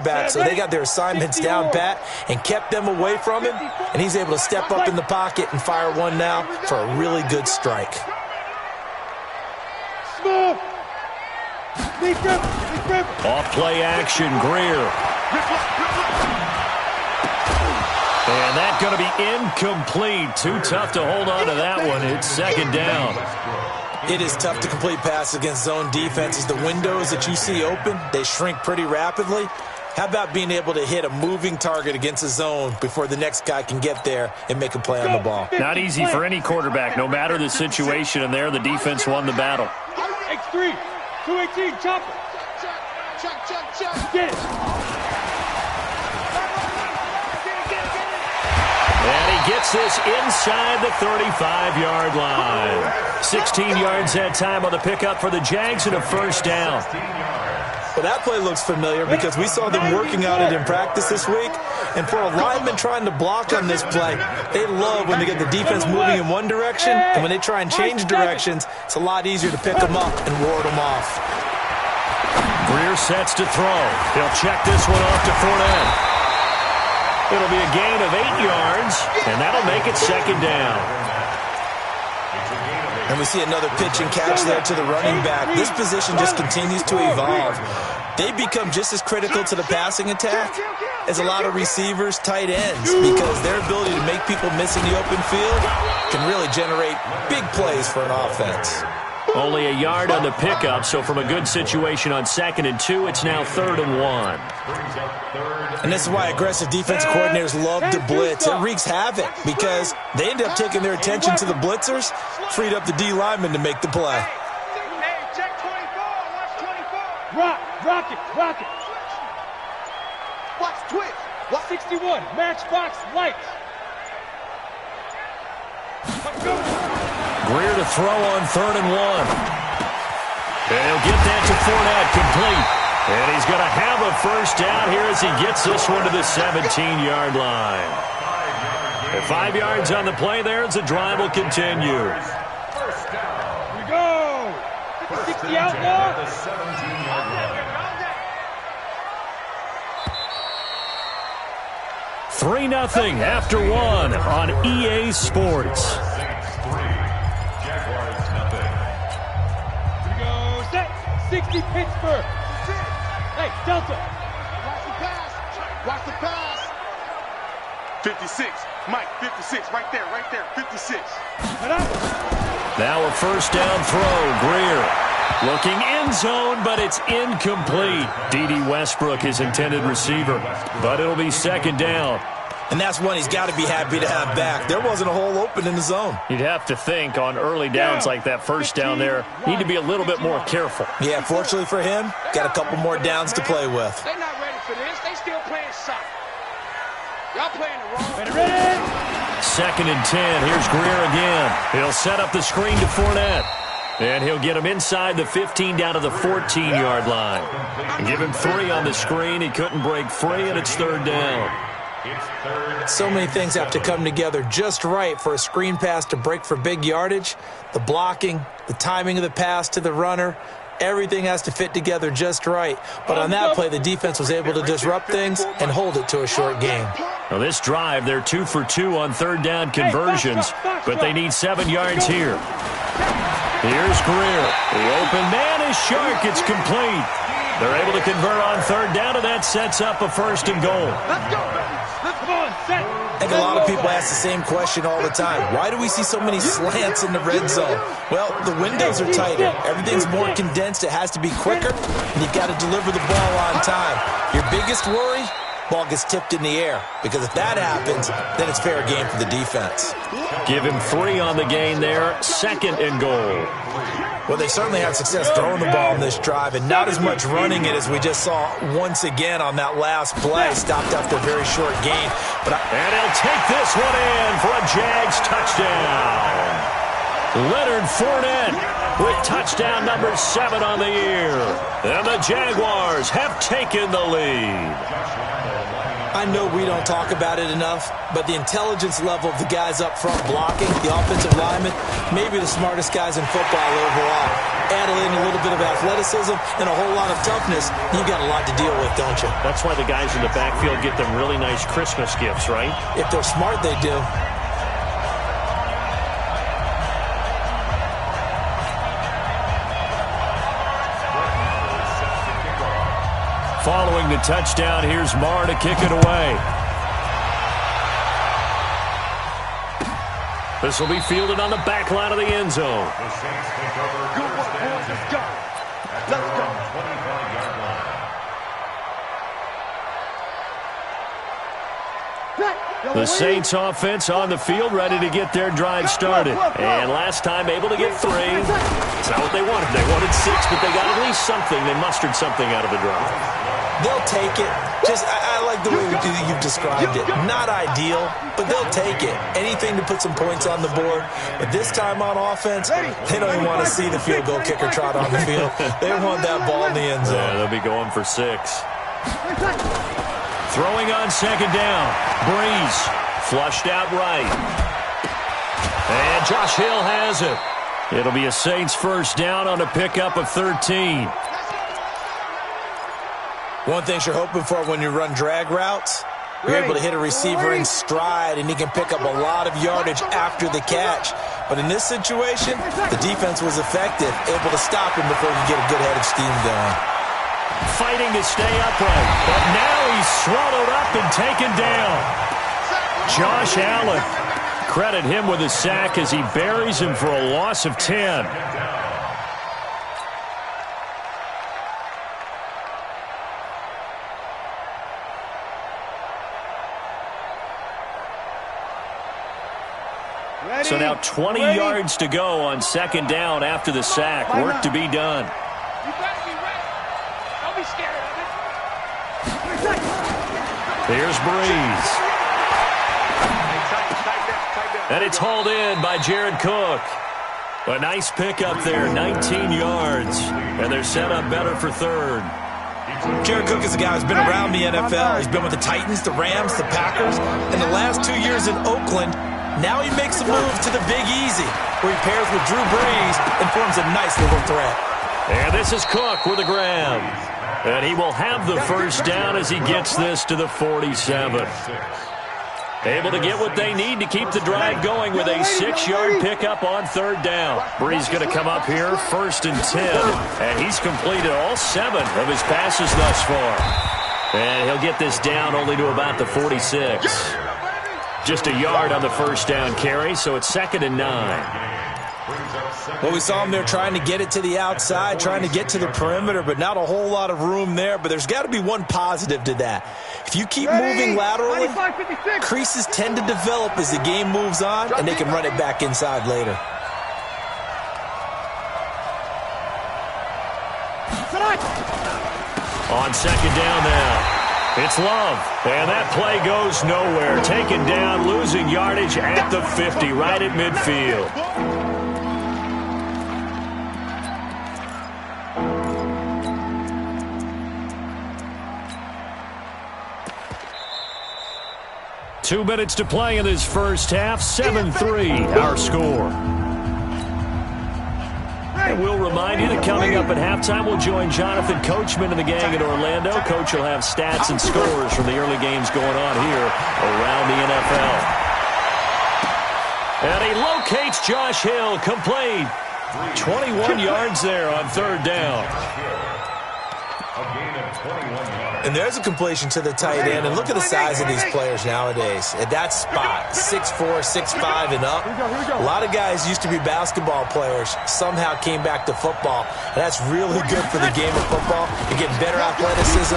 quarterback, so they got their assignments down pat and kept them away from him, and he's able to step up in the pocket and fire one now for a really good strike. Off play action, Greer. And that's going to be incomplete. Too tough to hold on to that one. It's second down. It is tough to complete passes against zone defenses. The windows that you see open, they shrink pretty rapidly. How about being able to hit a moving target against a zone before the next guy can get there and make a play on the ball? Not easy for any quarterback, no matter the situation, and there the defense won the battle. X3, 218, chopper. Get it. And he gets this inside the 35-yard line. 16 yards that time on the pickup for the Jags and a first down. Well, that play looks familiar because we saw them working on it in practice this week. And for a lineman trying to block on this play, they love when they get the defense moving in one direction. And when they try and change directions, it's a lot easier to pick them up and ward them off. Greer sets to throw. He'll check this one off to Fournette. It'll be a gain of 8 yards, and that'll make it second down. And we see another pitch and catch there to the running back. This position just continues to evolve. They become just as critical to the passing attack as a lot of receivers, tight ends, because their ability to make people miss in the open field can really generate big plays for an offense. Only a yard on the pickup, so from a good situation on 2nd and 2, it's now 3rd and 1. And this is why aggressive defensive coordinators love to blitz. It wreaks havoc because they end up taking their attention to the blitzers, freed up the D lineman to make the play. Hey, check 24, watch 24. Rock it. Watch twitch. Watch 61, matchbox lights. Greer to throw on 3rd and 1. And he'll get that to Fournette, complete. And he's going to have a first down here as he gets this one to the 17-yard line. And 5 yards on the play there as the drive will continue. Here we go. 60 outlaw. 3-0 after 1 on EA Sports. Here we go. Set. 60 Pittsburgh. Hey, Delta. Watch the pass. 56. Mike, 56. Right there. 56. Now a first down throw. Greer looking end zone, but it's incomplete. D.D. Westbrook, his intended receiver, but it'll be second down. And that's one he's got to be happy to have back. There wasn't a hole open in the zone. You'd have to think on early downs like that first down there, need to be a little bit more careful. Yeah, fortunately for him, got a couple more downs to play with. They're not ready for this. They still playing soccer. Y'all playing the wrong. Ready? 2nd and 10. Here's Greer again. He'll set up the screen to Fournette. And he'll get him inside the 15 down to the 14-yard line. And give him 3 on the screen. He couldn't break free, and it's 3rd down. So many things have to come together just right for a screen pass to break for big yardage. The blocking, the timing of the pass to the runner, everything has to fit together just right. But on that play, the defense was able to disrupt things and hold it to a short game. Now this drive, they're 2 for 2 on 3rd down conversions, but they need 7 yards here. Here's Greer. The open man is Shark. It's complete. They're able to convert on 3rd down, and that sets up a 1st and goal. Let's go. Come on, set. I think a lot of people ask the same question all the time. Why do we see so many slants in the red zone? Well, the windows are tighter. Everything's more condensed. It has to be quicker, and you've got to deliver the ball on time. Your biggest worry? Ball gets tipped in the air, because if that happens, then it's fair game for the defense. Give him 3 on the gain there, 2nd and goal. Well, they certainly had success throwing the ball in this drive, and not as much running it as we just saw once again on that last play. Stopped after a very short gain. And he'll take this one in for a Jags touchdown. Leonard Fournette with touchdown number 7 on the year. And the Jaguars have taken the lead. I know we don't talk about it enough, but the intelligence level of the guys up front blocking, the offensive linemen, maybe the smartest guys in football overall. Add in a little bit of athleticism and a whole lot of toughness, you've got a lot to deal with, don't you? That's why the guys in the backfield get them really nice Christmas gifts, right? If they're smart, they do. Following the touchdown, here's Marr to kick it away. This will be fielded on the back line of the end zone. Good work, boys. Let's go. Let's go. 25-yard line. The Saints offense on the field, ready to get their drive started. And last time able to get 3. It's not what they wanted. They wanted 6, but they got at least something. They mustered something out of the drive. They'll take it. I like the way you've described it. Not ideal, but they'll take it. Anything to put some points on the board. But this time on offense, they don't even want to see the field goal kicker trot on the field. They want that ball in the end zone. Yeah, they'll be going for 6. Throwing on second down. Breeze flushed out right. And Josh Hill has it. It'll be a Saints first down on a pickup of 13. One thing you're hoping for when you run drag routes, you're able to hit a receiver in stride, and he can pick up a lot of yardage after the catch. But in this situation, the defense was effective, able to stop him before he could get a good head of steam going. Fighting to stay upright, but now he's swallowed up and taken down. Josh Allen, credit him with a sack as he buries him for a loss of 10. So now 20 yards to go on second down after the sack. Work to be done. You better be ready. Don't be scared of it. Here's Breeze. And it's hauled in by Jared Cook. A nice pickup there, 19 yards. And they're set up better for third. Jared Cook is a guy who's been around the NFL. He's been with the Titans, the Rams, the Packers, and the last 2 years in Oakland. Now he makes a move to the Big Easy, where he pairs with Drew Brees and forms a nice little threat. And this is Cook with a grab. And he will have the first down as he gets this to the 47. Able to get what they need to keep the drive going with a 6-yard pickup on third down. Brees going to come up here, 1st and 10. And he's completed all 7 of his passes thus far. And he'll get this down only to about the 46. Just a yard on the first down carry, so it's 2nd and 9. Well, we saw him there trying to get it to the outside, trying to get to the perimeter, but not a whole lot of room there. But there's got to be one positive to that. If you keep moving laterally, creases tend to develop as the game moves on, and they can run it back inside later. On second down now. It's Love, and that play goes nowhere. Taken down, losing yardage at the 50, right at midfield. Two minutes to play in this first half, 7-3, our score. And we'll remind you that coming up at halftime, we'll join Jonathan Coachman and the gang in Orlando. Coach will have stats and scores from the early games going on here around the NFL. And he locates Josh Hill, complete. 21 yards there on third down. And there's a completion to the tight end. And look at the size of these players nowadays. At that spot, 6'4", 6'5", and up. A lot of guys used to be basketball players, somehow came back to football. And that's really good for the game of football. You're getting better athleticism,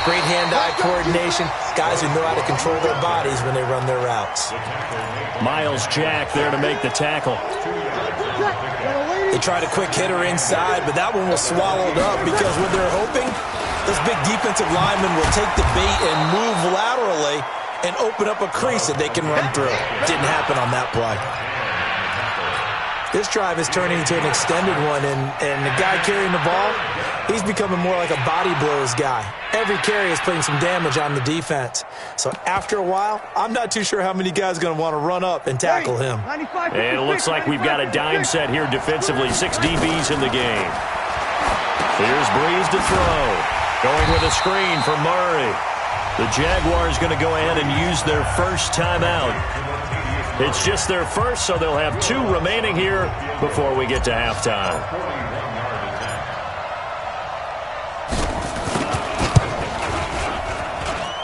great hand-eye coordination, guys who know how to control their bodies when they run their routes. Miles Jack there to make the tackle. They tried a quick hitter inside, but that one was swallowed up because what they're hoping, this big defensive lineman will take the bait and move laterally and open up a crease that they can run through. Didn't happen on that play. This drive is turning into an extended one, and the guy carrying the ball, He's becoming more like a body blows guy. Every carry is putting some damage on the defense. So after a while, I'm not too sure how many guys are going to want to run up and tackle him. And it looks like we've got a dime set here defensively. 6 DBs in the game. Here's Breeze to throw. Going with a screen for Murray. The Jaguars going to go ahead and use their first timeout. It's just their first, so they'll have 2 remaining here before we get to halftime.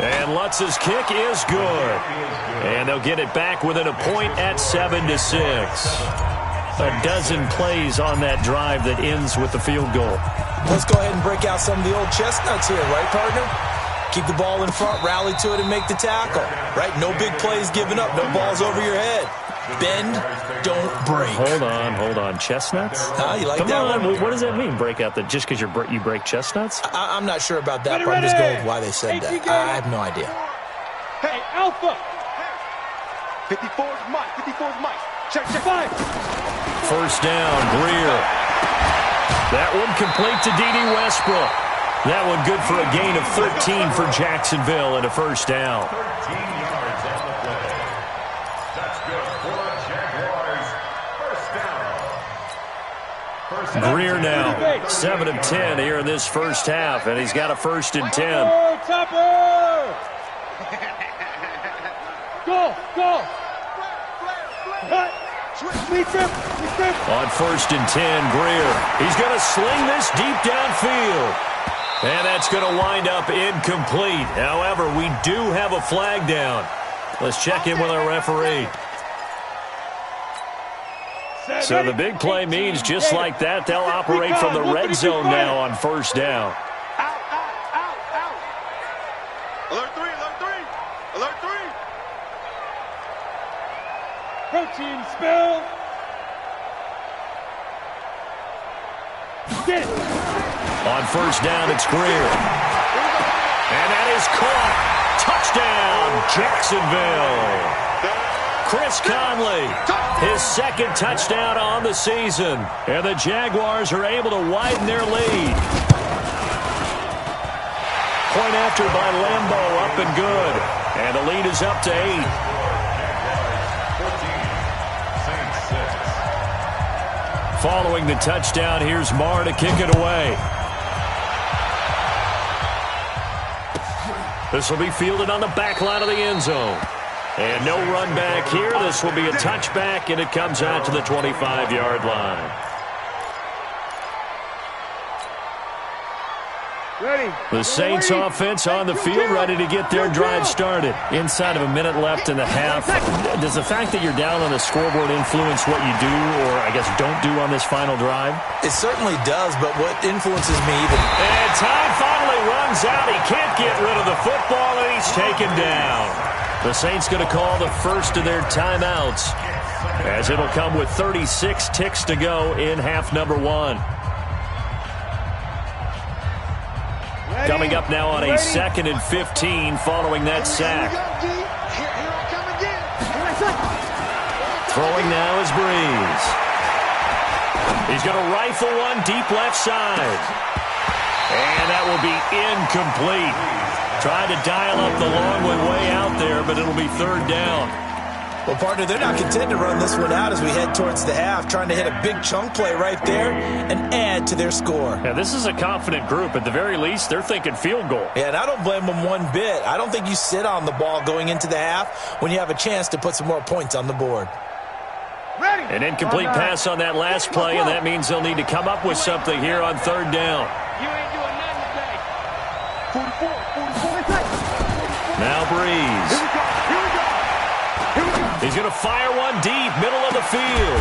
And Lutz's kick is good. And they'll get it back within a point at 7-6. A dozen plays on that drive that ends with the field goal. Let's go ahead and break out some of the old chestnuts here, right, partner? Keep the ball in front, rally to it, and make the tackle. Right? No big plays given up. No balls over your head. Bend, don't break. Hold on. Chestnuts? You like Come that on. one? What does that mean, break out? Just because you break chestnuts? I'm not sure about that part. I'm just going with why they said that. I have no idea. Hey, Alpha. 54's Mike. 54's Mike. Check. 5. First down, Greer. That one complete to D.D. Westbrook. That one good for a gain of 13 for Jacksonville and a first down. 13 yards on the play. That's good for Jaguars. First down. Greer now, 7 of 10 here in this first half, and he's got a 1st and 10. Topper! Go! On 1st and 10, Greer. He's going to sling this deep downfield. And that's going to wind up incomplete. However, we do have a flag down. Let's check in with our referee. So the big play means just like that, they'll operate from the red zone now on 1st down. Out. Alert 3. Alert 3. Protein spill. Get it. On 1st down, it's Greer. And that is caught. Touchdown, Jacksonville. Chris Conley, his 2nd touchdown on the season. And the Jaguars are able to widen their lead. Point after by Lambeau, up and good. And the lead is up to 8. Following the touchdown, here's Marr to kick it away. This will be fielded on the back line of the end zone. And no run back here. This will be a touchback, and it comes out to the 25-yard line. Ready. The Saints offense on the field, ready to get their drive started. Inside of a minute left in the half. Does the fact that you're down on the scoreboard influence what you do, or I guess don't do on this final drive? It certainly does, but what influences me even... And time finally runs out. He can't get rid of the football, and he's taken down. The Saints going to call the first of their timeouts, as it'll come with 36 ticks to go in half number 1. Coming up now on a 2nd and 15 following that sack. Throwing now is Breeze. He's going to rifle one deep left side. And that will be incomplete. Tried to dial up the long way out there, but it'll be 3rd down. Well, partner, they're not content to run this one out as we head towards the half, trying to hit a big chunk play right there and add to their score. Yeah, this is a confident group. At the very least, they're thinking field goal. Yeah, and I don't blame them one bit. I don't think you sit on the ball going into the half when you have a chance to put some more points on the board. Ready. An incomplete pass on that last play, and that means they'll need to come up with something here on 3rd down. You ain't doing nothing today. 44. Now Breeze. He's going to fire one deep, middle of the field.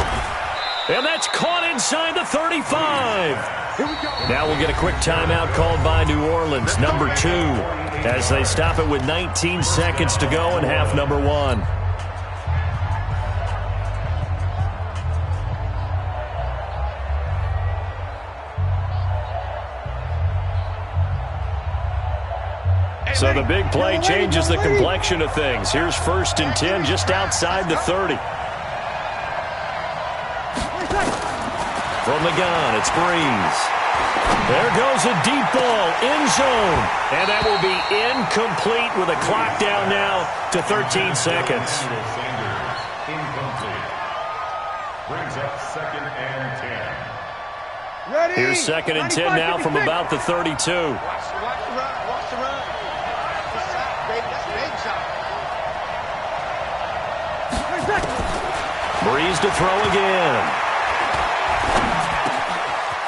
And that's caught inside the 35. Now we'll get a quick timeout called by New Orleans, number 2, as they stop it with 19 seconds to go in half number 1. So the big play changes the complexion of things. Here's 1st and 10 just outside the 30. From the gun, it's Breeze. There goes a deep ball, end zone. And that will be incomplete with a clock down now to 13 seconds. Incomplete. Brings up 2nd and 10. Ready? Here's 2nd and 10 now from about the 32. Watch the run. Watch the run. That's a shot, baby. That's a big shot. Breeze to throw again.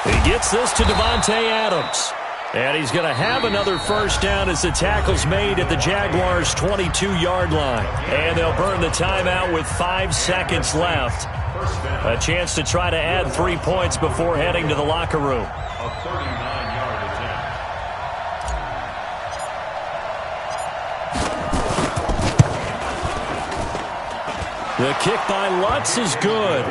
He gets this to Devontae Adams. And he's going to have another first down as the tackle's made at the Jaguars' 22-yard line. And they'll burn the timeout with 5 seconds left. A chance to try to add 3 points before heading to the locker room. A 39-yard attempt. The kick by Lutz is good.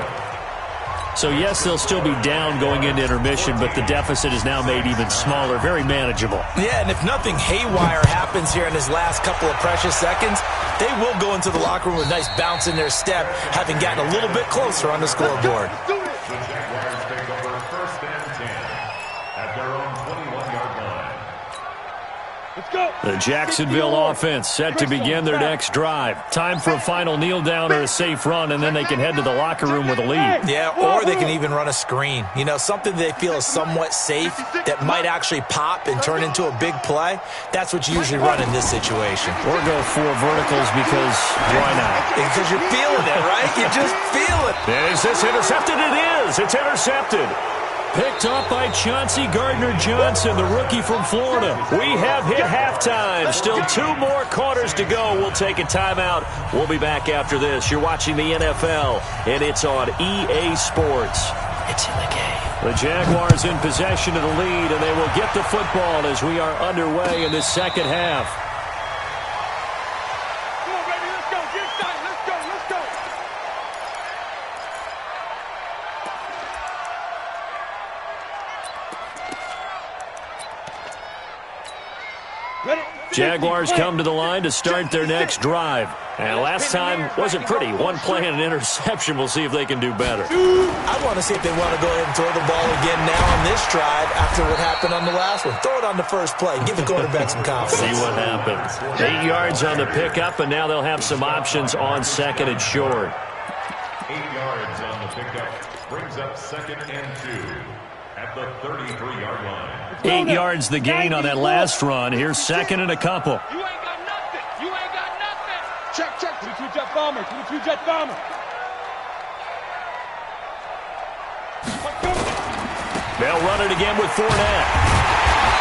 So, yes, they'll still be down going into intermission, but the deficit is now made even smaller, very manageable. Yeah, and if nothing haywire happens here in his last couple of precious seconds, they will go into the locker room with a nice bounce in their step, having gotten a little bit closer on the scoreboard. The Jaguars take over 1st and 10 at their own 21-yard line. Let's go. The Jacksonville offense set to begin their next drive. Time for a final kneel down or a safe run, and then they can head to the locker room with a lead. Yeah, or they can even run a screen. You know, something they feel is somewhat safe that might actually pop and turn into a big play. That's what you usually run in this situation. Or go 4 verticals because why not? Because you're feeling it, right? You just feel it. Is this intercepted? It is. It's intercepted. Picked up by Chauncey Gardner-Johnson, the rookie from Florida. We have hit halftime. Still 2 more quarters to go. We'll take a timeout. We'll be back after this. You're watching the NFL, and it's on EA Sports. It's in the game. The Jaguars in possession of the lead, and they will get the football as we are underway in the second half. Come on, baby. Let's go. Get started. Let's go. Let's go. Ready? Jaguars come to the line to start their next drive. And last time wasn't pretty. 1 play and an interception. We'll see if they can do better. I want to see if they want to go ahead and throw the ball again now on this drive after what happened on the last one. Throw it on the first play. Give the quarterback some confidence. See what happens. 8 yards on the pickup, and now they'll have some options on 2nd and short. 8 yards on the pickup. Brings up 2nd and 2 at the 33-yard line. 8 yards the gain on that last run. Here's 2nd and a couple. You ain't got nothing. You ain't got nothing. Check. 22 jet bomber. 22 jet bomber. They'll run it again with Fournette.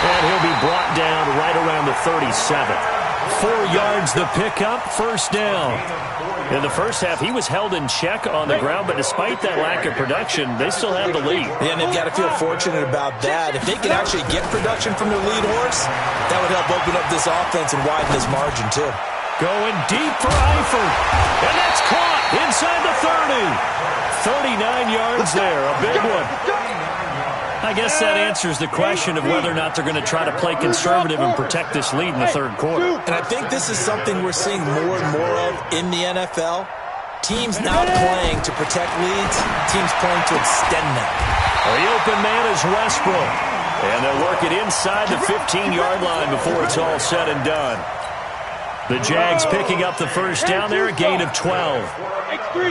And he'll be brought down right around the 37. 4 yards the pickup, first down. In the first half, he was held in check on the ground, but despite that lack of production, they still have the lead. Yeah, and they've got to feel fortunate about that. If they can actually get production from their lead horse, that would help open up this offense and widen this margin, too. Going deep for Eifert. And that's caught inside the 30. 39 yards there, a big one. I guess that answers the question of whether or not they're going to try to play conservative and protect this lead in the third quarter. And I think this is something we're seeing more and more of in the NFL. Teams not playing to protect leads, teams playing to extend them. The open man is Westbrook. And they'll work it inside the 15-yard line before it's all said and done. The Jags picking up the first down there, a gain of 12. X3,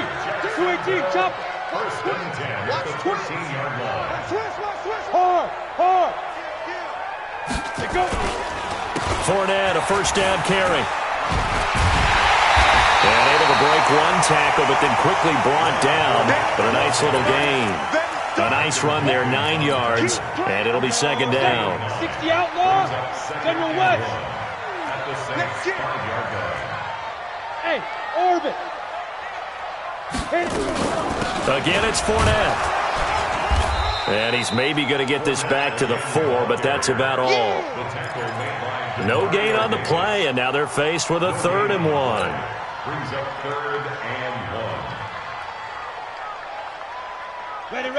218, chop. 1st and 10 at the 14-yard line. Hard. Let go. Fournette, a first down carry. And able to break 1 tackle, but then quickly brought down. But a nice little gain. A nice run there, 9 yards, and it'll be 2nd down. 60 outlaw. General West. At the Saints' 5-yard line. Hey, orbit. Again, it's Fournette. And he's maybe going to get this back to the 4, but that's about all. The tackle made by No gain on the play, and now they're faced with a 3rd and 1. brings up 3rd and 1. Ready.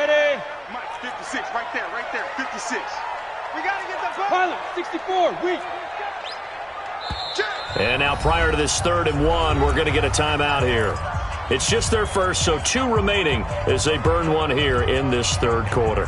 Mike, 56, right there, 56. We got to get the ball. Pilot, 64, weak. And now prior to this 3rd and 1, we're going to get a timeout here. It's just their first, so 2 remaining as they burn 1 here in this third quarter.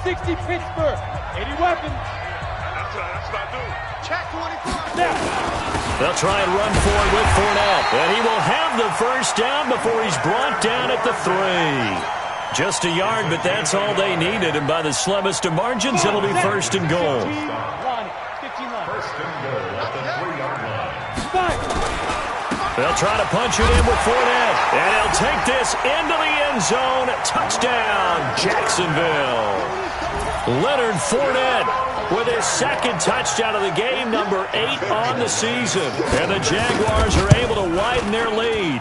60 Pittsburgh. 80 weapons. That's what I do. Check 24. They'll try and run for it with Fournette. And he will have the first down before he's brought down at the 3. Just a yard, but that's all they needed. And by the slimmest of margins, it'll be first and goal. First and goal at the 3-yard line. They'll try to punch it in with Fournette. And he'll take this into the end zone. Touchdown, Jacksonville. Leonard Fournette with his second touchdown of the game, number 8 on the season. And the Jaguars are able to widen their lead.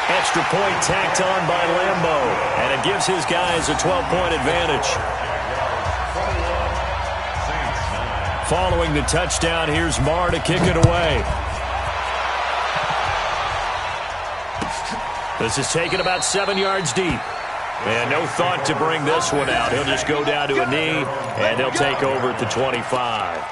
Extra point tacked on by Lambeau, and it gives his guys a 12-point advantage. Following the touchdown, here's Marr to kick it away. This is taken about 7 yards deep. And no thought to bring this one out. He'll just go down to a knee, and he'll take over at the 25.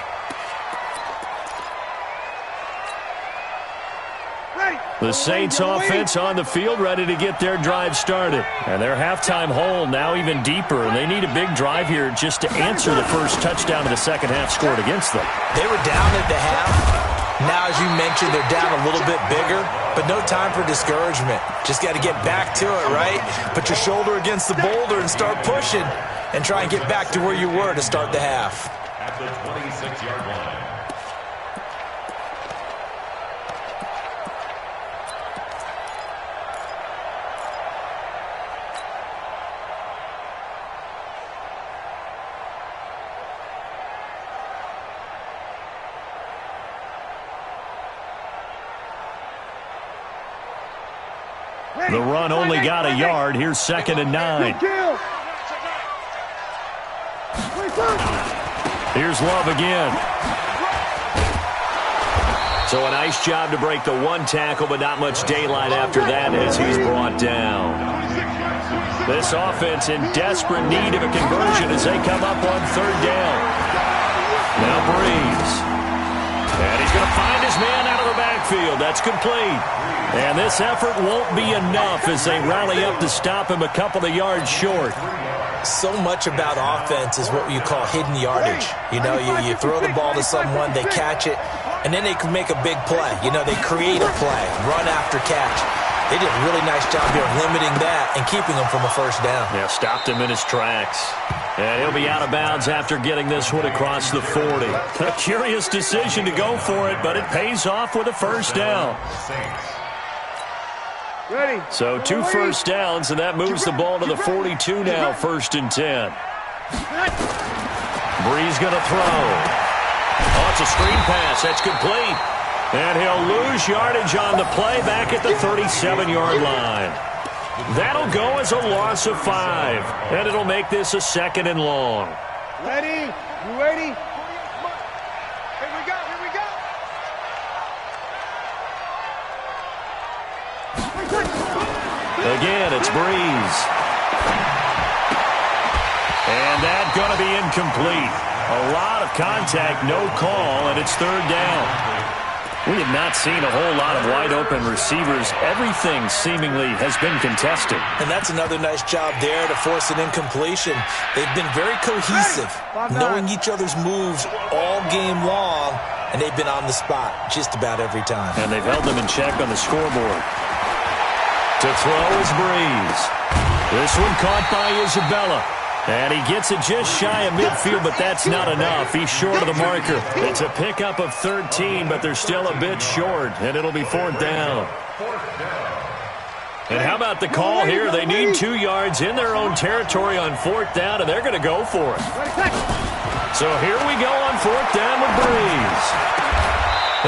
The Saints offense on the field ready to get their drive started. And their halftime hole now even deeper. And they need a big drive here just to answer the first touchdown of the second half scored against them. They were down at the half. Now, as you mentioned, they're down a little bit bigger, but no time for discouragement. Just got to get back to it, right? Put your shoulder against the boulder and start pushing and try and get back to where you were to start the half. At the 26-yard line. The run only got a yard. Here's 2nd and 9. Here's Love again. So a nice job to break the one tackle, but not much daylight after that as he's brought down. This offense in desperate need of a conversion as they come up on 3rd down. Now Breeze. And he's going to find his man out of the backfield. That's complete. And this effort won't be enough as they rally up to stop him a couple of yards short. So much about offense is what you call hidden yardage. You know, you throw the ball to someone, they catch it, and then they can make a big play. You know, they create a play, run after catch. They did a really nice job here of limiting that and keeping him from a first down. Yeah, stopped him in his tracks. And he'll be out of bounds after getting this one across the 40. A curious decision to go for it, but it pays off with a first down. Ready. So 2 first downs, and that moves the ball to the 42 now, 1st and 10. Breeze going to throw. Oh, it's a screen pass. That's complete. And he'll lose yardage on the play back at the 37-yard line. That'll go as a loss of 5, and it'll make this a 2nd and long. Ready. You ready? Here we go. Here we go. Again, it's Breeze. And that's going to be incomplete. A lot of contact, no call, and it's 3rd down. We have not seen a whole lot of wide-open receivers. Everything seemingly has been contested. And that's another nice job there to force an incompletion. They've been very cohesive, knowing each other's moves all game long, and they've been on the spot just about every time. And they've held them in check on the scoreboard. To throw is Breeze. This one caught by Isabella. And he gets it just shy of midfield, but that's not enough. He's short of the marker. It's a pickup of 13, but they're still a bit short, and it'll be 4th down. And how about the call here? They need 2 yards in their own territory on 4th down, and they're going to go for it. So here we go on 4th down with Breeze.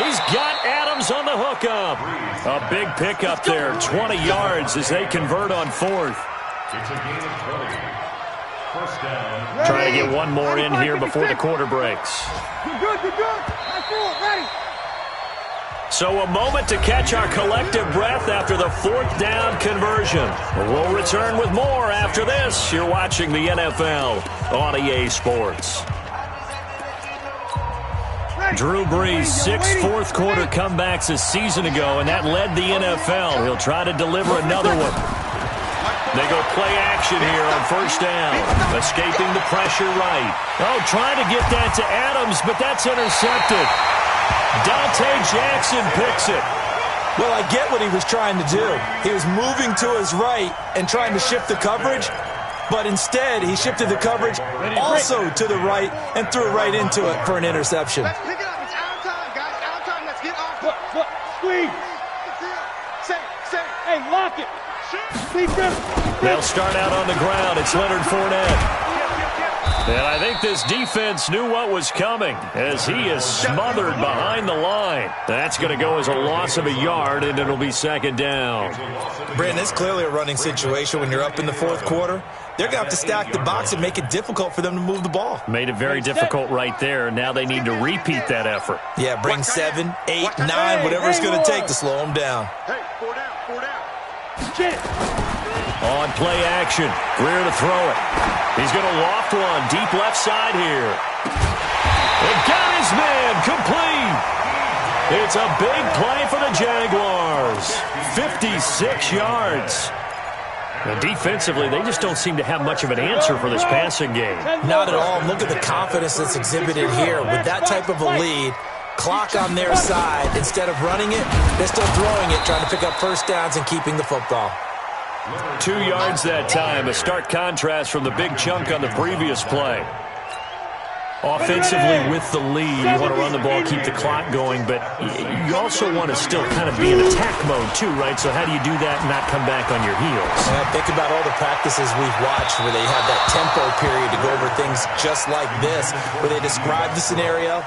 He's got Adams on the hookup. A big pickup there, 20 yards as they convert on 4th. It's a gain of 20. First down. Trying to get one more in here before the quarter breaks. You're good. You're good. Let's do it. Ready. So a moment to catch our collective breath after the 4th down conversion. We'll return with more after this. You're watching the NFL on EA Sports. Drew Brees, 6 fourth-quarter comebacks a season ago, and that led the NFL. He'll try to deliver another one. They go play action here on first down. Escaping the pressure right. Oh, trying to get that to Adams, but that's intercepted. Dante Jackson picks it. Well, I get what he was trying to do. He was moving to his right and trying to shift the coverage, but instead he shifted the coverage also to the right and threw right into it for an interception. Let's pick it up. It's our time, guys. Our time. Let's get off. Look, squeeze. Say. Hey, lock it. They'll start out on the ground. It's Leonard Fournette. And I think this defense knew what was coming as he is smothered behind the line. That's going to go as a loss of a yard, and it'll be second down. Brandon, it's clearly a running situation when you're up in the fourth quarter. They're going to have to stack the box and make it difficult for them to move the ball. Made it very difficult right there. Now they need to repeat that effort. Yeah, bring 7, 8, 9, whatever it's going to take to slow them down. Hey, 4 down. On play action, Greer to throw it. He's going to loft one deep left side here. And got his man complete. It's a big play for the Jaguars. 56 yards. Now, defensively, they just don't seem to have much of an answer for this passing game. Not at all. Look at the confidence that's exhibited here. With that type of a lead, clock on their side, instead of running it, they're still throwing it, trying to pick up first downs and keeping the football. 2 yards that time, a stark contrast from the big chunk on the previous play. Offensively with the lead, you want to run the ball, keep the clock going, but you also want to still kind of be in attack mode too, right? So how do you do that and not come back on your heels? Think about all the practices we've watched where they have that tempo period to go over things just like this, where they describe the scenario,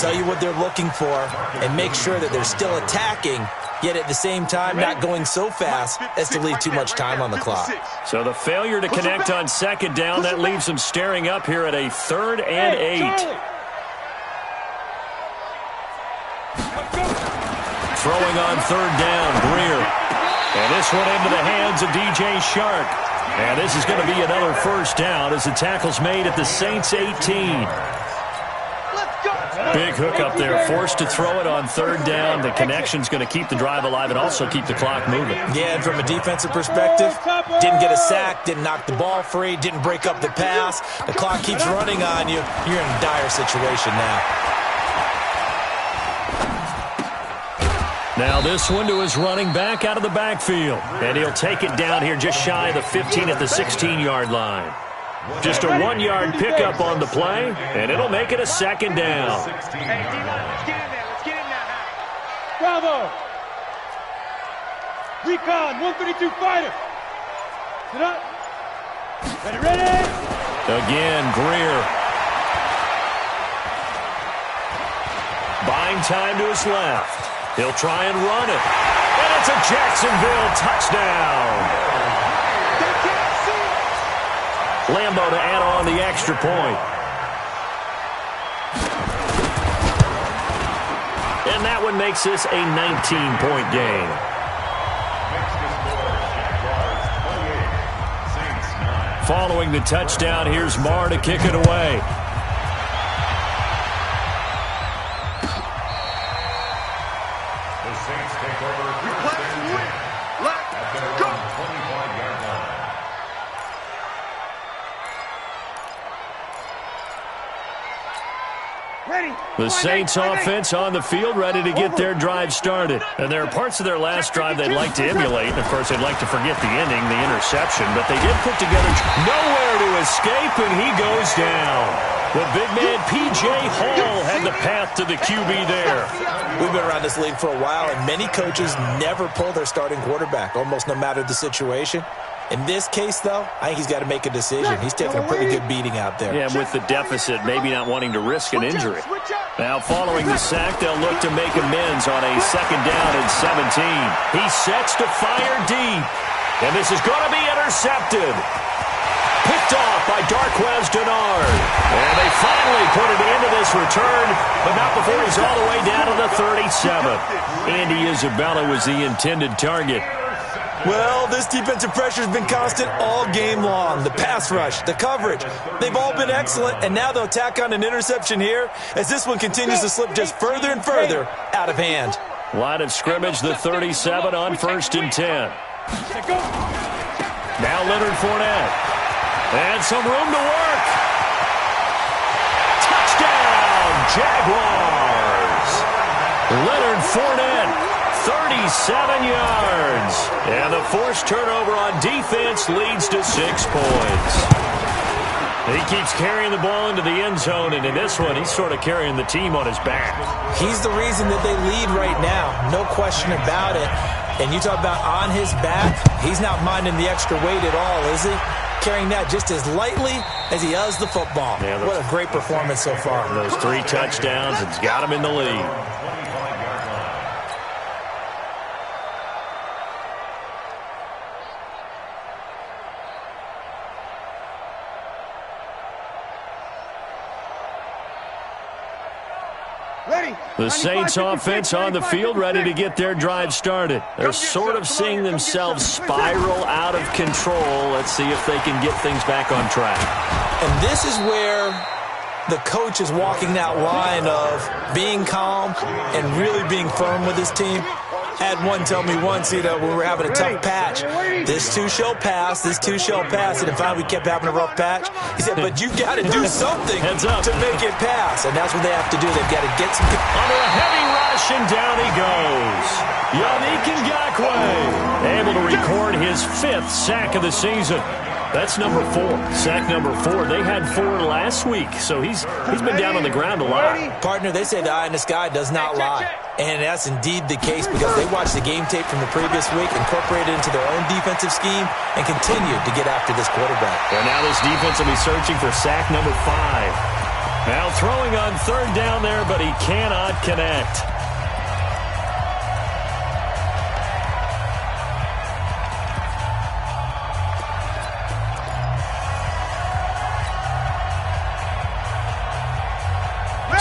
tell you what they're looking for, and make sure that they're still attacking, yet at the same time not going so fast as to leave too much time on the clock. So the failure to connect on second down, that leaves them staring up here at a 3rd and 8. Throwing on 3rd down, Greer. And this one into the hands of DJ Shark. And this is going to be another first down as the tackle's made at the Saints 18. Big hook up there, forced to throw it on 3rd down. The connection's going to keep the drive alive and also keep the clock moving. Yeah, and from a defensive perspective, didn't get a sack, didn't knock the ball free, didn't break up the pass. The clock keeps running on you. You're in a dire situation now. Now this one to his running back out of the backfield. And he'll take it down here just shy of the 15 at the 16-yard line. Just a 1-yard pickup on the play, and it'll make it a second down. Hey, D-line, let's get in there. Let's get in there. Bravo. Recon, 132 fighter. Sit up. Ready. Again, Greer. Buying time to his left. He'll try and run it. And it's a Jacksonville touchdown. Lambo to add on the extra point. And that one makes this a 19-point game. Following the touchdown, here's Marr to kick it away. The Saints take over. Let's go. 25-yard line. The Saints offense on the field, ready to get their drive started. And there are parts of their last drive they'd like to emulate. And, of course, they'd like to forget the ending, the interception. But they did put together nowhere to escape, and he goes down. The big man, P.J. Hall, had the path to the QB there. We've been around this league for a while, and many coaches never pull their starting quarterback, almost no matter the situation. In this case, though, I think he's got to make a decision. He's taking a pretty good beating out there. Yeah, with the deficit, maybe not wanting to risk an injury. Now, following the sack, they'll look to make amends on a 2nd down and 17. He sets to fire deep, and this is going to be intercepted. Picked off by Darquez Dennard. And they finally put it into this return, but not before he's all the way down to the 37. Andy Isabella was the intended target. Well, this defensive pressure has been constant all game long. The pass rush, the coverage, they've all been excellent, and now they'll tack on an interception here as this one continues to slip just further and further out of hand. Line of scrimmage, the 37 on 1st and 10. Now Leonard Fournette. And some room to work. Touchdown, Jaguars. Leonard Fournette, 37 yards. And the forced turnover on defense leads to 6 points. He keeps carrying the ball into the end zone, and in this one, he's sort of carrying the team on his back. He's the reason that they lead right now, no question about it. And you talk about on his back, he's not minding the extra weight at all, is he? Carrying that just as lightly as he does the football. Yeah, what a great performance so far. Those 3 touchdowns, it's got him in the lead. The Saints offense on the field, ready to get their drive started. They're sort of seeing themselves spiral out of control. Let's see if they can get things back on track. And this is where the coach is walking that line of being calm and really being firm with his team. Had one tell me once, when we were having a tough patch, this too shall pass, this too shall pass. And finally we kept having a rough patch. He said, but you got to do something to make it pass. And that's what they have to do. They've got to get some... Under a heavy rush, and down he goes. Yannick Ngakoue, able to record his 5th sack of the season. That's number 4. Sack number 4. They had 4 last week, so he's been down on the ground a lot. Partner, they say the eye in the sky does not lie. And that's indeed the case because they watched the game tape from the previous week, incorporated it into their own defensive scheme, and continued to get after this quarterback. And now this defense will be searching for sack number 5. Now throwing on 3rd down there, but he cannot connect.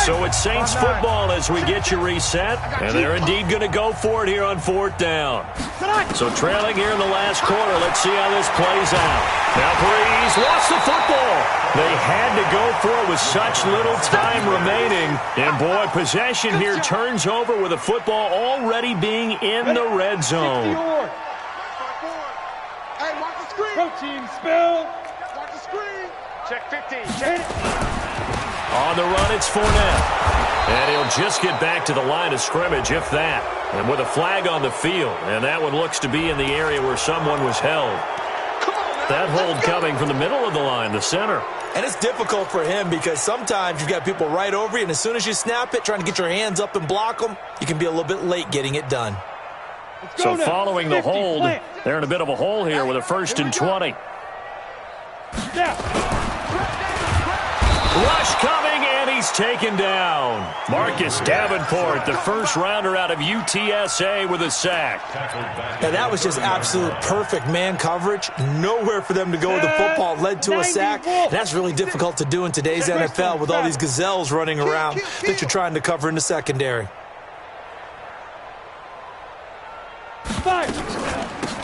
So it's Saints football as we get you reset, and they're indeed going to go for it here on 4th down. So trailing here in the last quarter, let's see how this plays out. Now Breeze lost the football. They had to go for it with such little time remaining. And boy, possession here turns over with the football already being in the red zone. Hey, watch the screen. Protein spill. Watch the screen. Check 15. Check it. On the run, it's Fournette. And he'll just get back to the line of scrimmage, if that. And with a flag on the field. And that one looks to be in the area where someone was held. That hold coming from the middle of the line, the center. And it's difficult for him because sometimes you've got people right over you, and as soon as you snap it, trying to get your hands up and block them, you can be a little bit late getting it done. So following the hold, they're in a bit of a hole here with a 1st and 20. Rush coming, and he's taken down. Marcus Davenport, the first rounder out of UTSA with a sack. And that was just absolute perfect man coverage. Nowhere for them to go with the football. Led to a sack. And that's really difficult to do in today's NFL with all these gazelles running around that you're trying to cover in the secondary.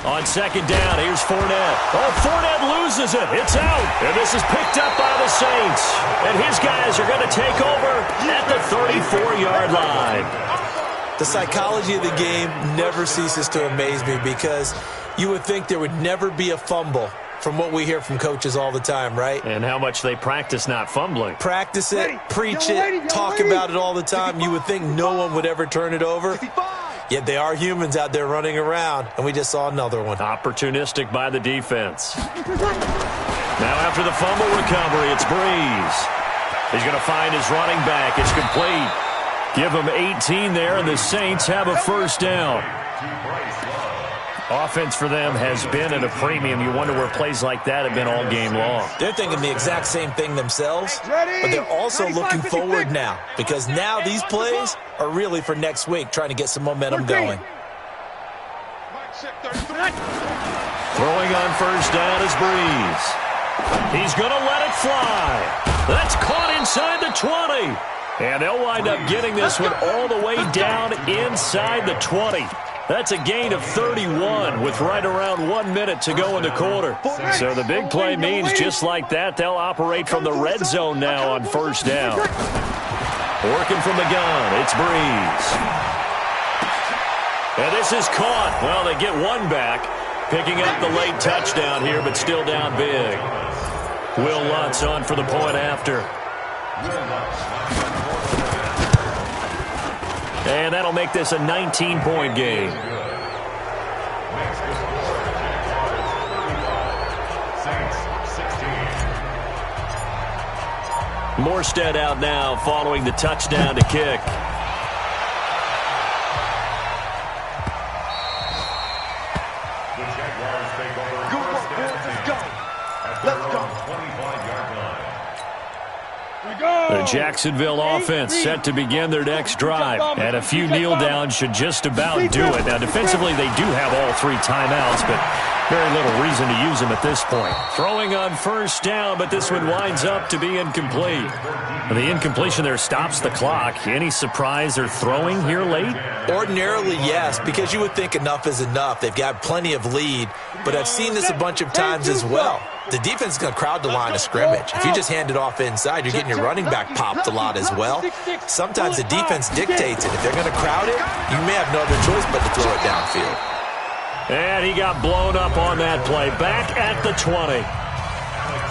On 2nd down, here's Fournette. Oh, Fournette loses it. It's out. And this is picked up by the Saints. And his guys are going to take over at the 34-yard line. The psychology of the game never ceases to amaze me because you would think there would never be a fumble from what we hear from coaches all the time, right? And how much they practice not fumbling. Practice it, preach it, talk about it all the time. You would think no one would ever turn it over. Yet they are humans out there running around, and we just saw another one. Opportunistic by the defense. Now after the fumble recovery, it's Breeze. He's going to find his running back. It's complete. Give him 18 there, and the Saints have a 1st down. Offense for them has been at a premium. You wonder where plays like that have been all game long. They're thinking the exact same thing themselves, but they're also looking forward now because now these plays are really for next week, trying to get some momentum going. Throwing on 1st down is Breeze. He's going to let it fly. That's caught inside the 20. And they'll wind up getting this one all the way down inside the 20. That's a gain of 31 with right around 1 minute to go in the quarter. So the big play means just like that, they'll operate from the red zone now on 1st down. Working from the gun, it's Breeze. And this is caught. Well, they get one back. picking up the late touchdown here, but still down big. Will Lutz on for the point after. And that'll make this a 19-point game. Morstead out now following the touchdown to kick. The Jacksonville offense set to begin their next drive, and a few kneel downs should just about do it. Now, defensively, they do have all 3 timeouts, but very little reason to use them at this point. Throwing on first down, but this one winds up to be incomplete. And the incompletion there stops the clock. Any surprise they're throwing here late? Ordinarily, yes, because you would think enough is enough. They've got plenty of lead, but I've seen this a bunch of times as well. The defense is going to crowd the line of scrimmage. If you just hand it off inside, you're getting your running back popped a lot as well. Sometimes the defense dictates it. If they're going to crowd it, you may have no other choice but to throw it downfield. And he got blown up on that play. Back at the 20.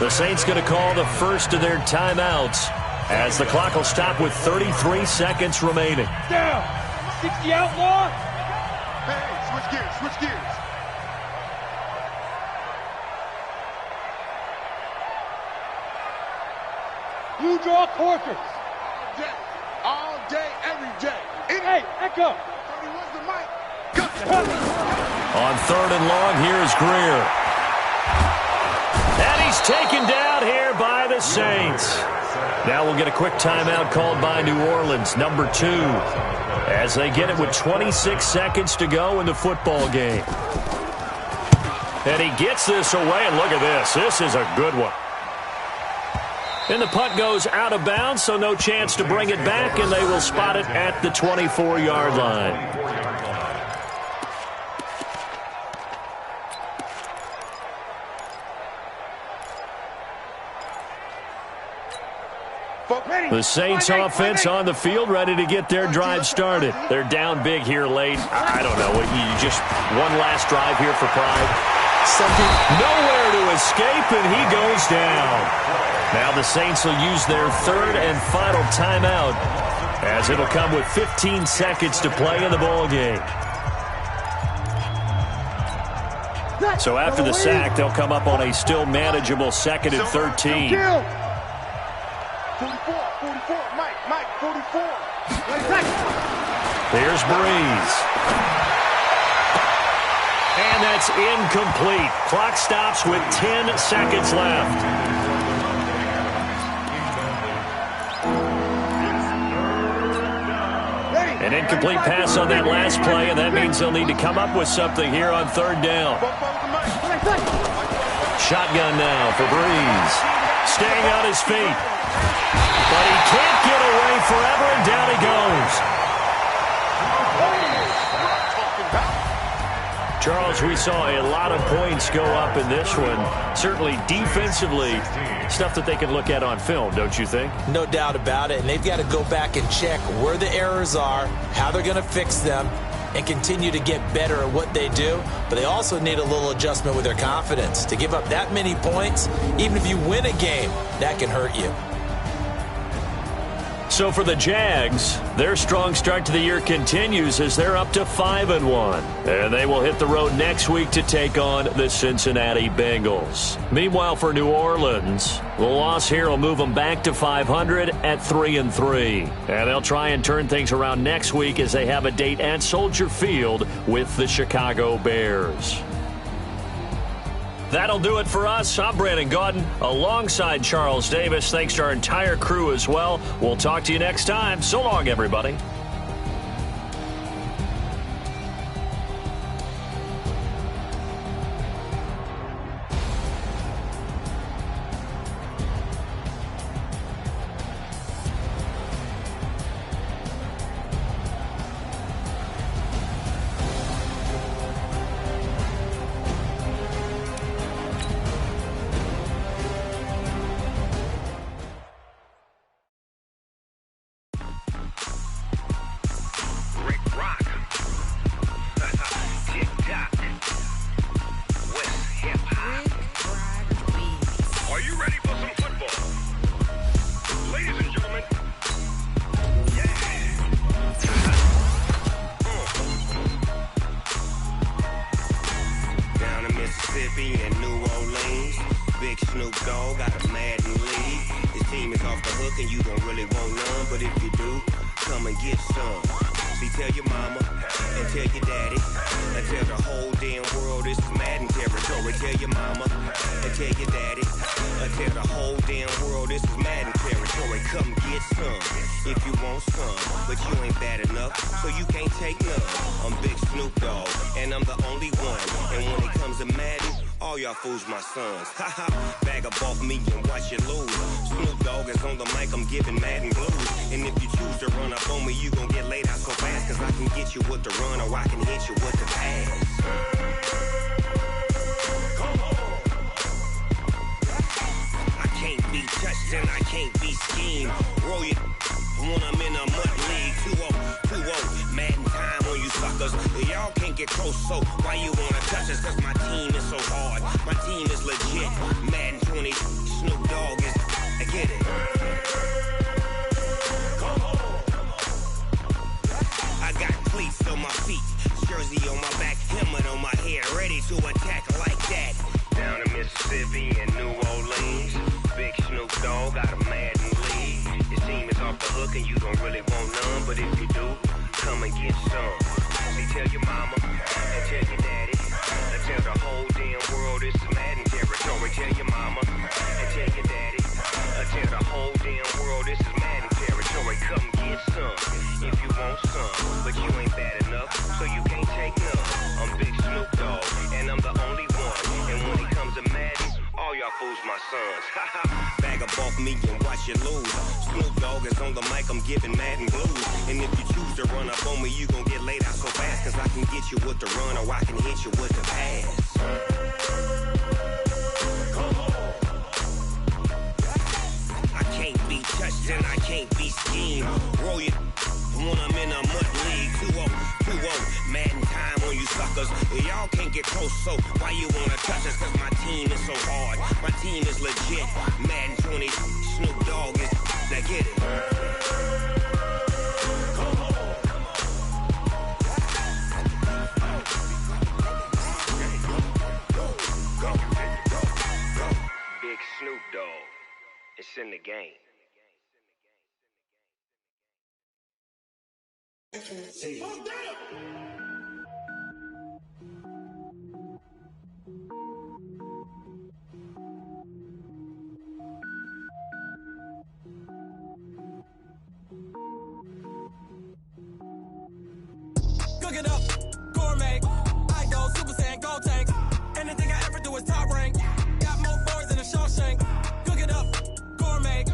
The Saints going to call the first of their timeouts as the clock will stop with 33 seconds remaining. Down. 60 outlaw. Hey, switch gears, switch gears. Blue draw quarters. All day, every day. Hey, Echo. Where's the mic? On 3rd and long, here's Greer. And he's taken down here by the Saints. Now we'll get a quick timeout called by New Orleans, number 2, as they get it with 26 seconds to go in the football game. And he gets this away, and look at this. This is a good one. And the punt goes out of bounds, so no chance to bring it back, and they will spot it at the 24-yard line. The Saints offense on the field, ready to get their drive started. They're down big here late. I don't know. You just one last drive here for pride. Nowhere to escape, and he goes down. Now the Saints will use their 3rd and final timeout, as it'll come with 15 seconds to play in the ball game. So after the sack, they'll come up on a still manageable 2nd and 13. 44, Mike, 44. Here's Breeze. And that's incomplete. Clock stops with 10 seconds left. An incomplete pass on that last play, and that means they'll need to come up with something here on 3rd down. Shotgun now for Breeze. Staying on his feet. But he can't get away forever, and down he goes. Charles, we saw a lot of points go up in this one. Certainly defensively, stuff that they can look at on film, don't you think? No doubt about it, and they've got to go back and check where the errors are, how they're going to fix them, and continue to get better at what they do. But they also need a little adjustment with their confidence. To give up that many points, even if you win a game, that can hurt you. So for the Jags, their strong start to the year continues as they're up to 5-1. And they will hit the road next week to take on the Cincinnati Bengals. Meanwhile, for New Orleans, the loss here will move them back to 500 at 3-3. And they'll try and turn things around next week as they have a date at Soldier Field with the Chicago Bears. That'll do it for us. I'm Brandon Gaudin alongside Charles Davis. Thanks to our entire crew as well. We'll talk to you next time. So long, everybody. Mississippi and New Orleans. Big Snoop Dogg got a Madden lead. His team is off the hook and you don't really want none, but if you do, come and get some. See, tell your mama and tell your daddy and tell the whole damn world this is Madden territory. Tell your mama and tell your daddy and tell the whole damn world this is Madden territory. Come get some if you want some, but you ain't bad enough, so you can't take none. I'm Big Snoop Dogg and I'm the only one, and when it comes to Madden, all y'all fools my sons. Haha, bag up off me and watch you lose. Snoop Dogg is on the mic, I'm giving Madden blues. And if you choose to run up on me, you gon' get laid out so fast, cause I can get you with the run or I can hit you with the pass. Come on. I can't be touched and I can't be schemed. Roll you when I'm in a mud league. 2-0, 2-0, Madden time on you suckers. Y'all can't get close, so why you wanna touch us? Cause my team is so hard, my team is legit. Madden 20, Snoop Dogg is, I get it. Come on. I got cleats on my feet, jersey on my back, helmet on my head, ready to attack like that. Down in Mississippi and New Orleans, Big Snoop Dogg got a Madden lead. His team is off the hook and you don't really want none, but if you do, come and get some. See, tell your mama and tell your daddy and tell the whole damn world this is Madden territory. Tell your mama and tell your daddy and tell the whole damn world this is Madden territory. Come get some if you want some, but you ain't bad enough, so you can't take none. I'm Big Snoop Dogg and I'm the only one, and when it comes to Madden, all y'all fools my sons. Haha, bag up off me and watch you lose. Snoop Dogg is on the mic, I'm giving Madden blues. And if you choose to run up on me, you gon' get laid out so fast, cause I can get you with the run or I can hit you with the pass. Come on. I can't be touched and I can't be schemed. Roll you when I'm in a mud league. 2-0, 2-0, Madden time on you suckers. Y'all can't get close, so why you wanna touch us? Cause my team is so hard, my team is legit. Madden 20, Snoop Dogg is, now get it. Come on. Go. Big Snoop Dogg, it's in the game. Cook it up, gourmet. I go Super Saiyan, gold tank. Anything I ever do is top rank. Got more boys than a Shawshank. Cook it up, gourmet.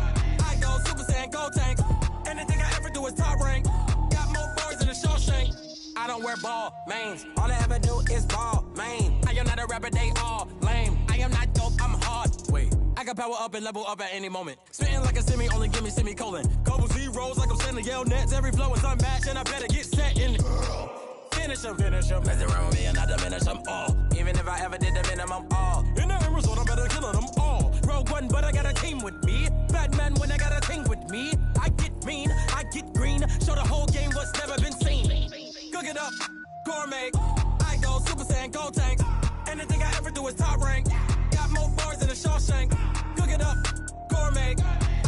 I go Super Saiyan, gold tank. Anything I ever do is top rank. Got more boys than a Shawshank. I don't wear ball mains. All I ever do is ball main. I am not a rapper, they all lame. I am not dope, I'm hard. Wait, I can power up and level up at any moment. Spitting like a semi, only give me semicolon. Couple zeros like I'm sending yell nets. Every flow is unmatched and I better get set in. Finish them. Mess around with me and I diminish them all. Even if I ever did the minimum all. In the end result, I better kill them all. Rogue One, but I got a team with me. Batman when I got a team with me. I get mean, I get green. Show the whole game what's never been seen. Cook it up, gourmet. I go Super Saiyan, gold tank. Anything I ever do is top rank. Got more bars than a Shawshank. Cook it up, gourmet.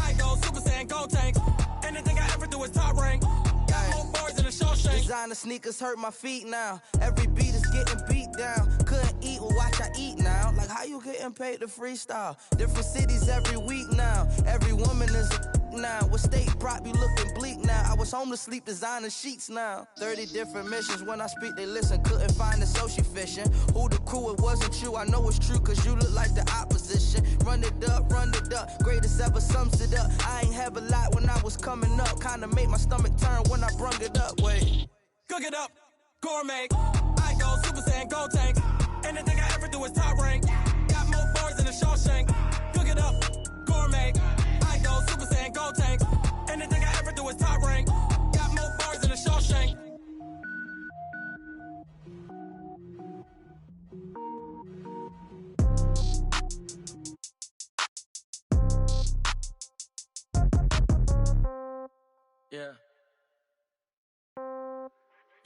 I go Super Saiyan, gold tank. Anything I ever do is top rank. Got more bars than a Shawshank. Designer sneakers hurt my feet now. Every beat is getting beat down. Couldn't eat, well watch I eat now. Like how you getting paid to freestyle? Different cities every week now. Every woman is a now. With state prop, you looking bleak now. I was home to sleep, designer sheets now. 30 different missions. When I speak, they listen. Couldn't find it, so she fishing. Who the crew? It wasn't you. I know it's true, cause you look like the opposition. Run it up. Greatest ever sums it up. I ain't have a lot when I was coming up. Kinda made my stomach turn when I brung it up. Wait. Cook it up, gourmet. I go Super Saiyan, gold tank. Anything I ever do is top rank. Got more bars than a Shawshank. Cook it up, gourmet. I go Super Saiyan, gold tank. Anything I ever do is top rank. Got more bars than a Shawshank.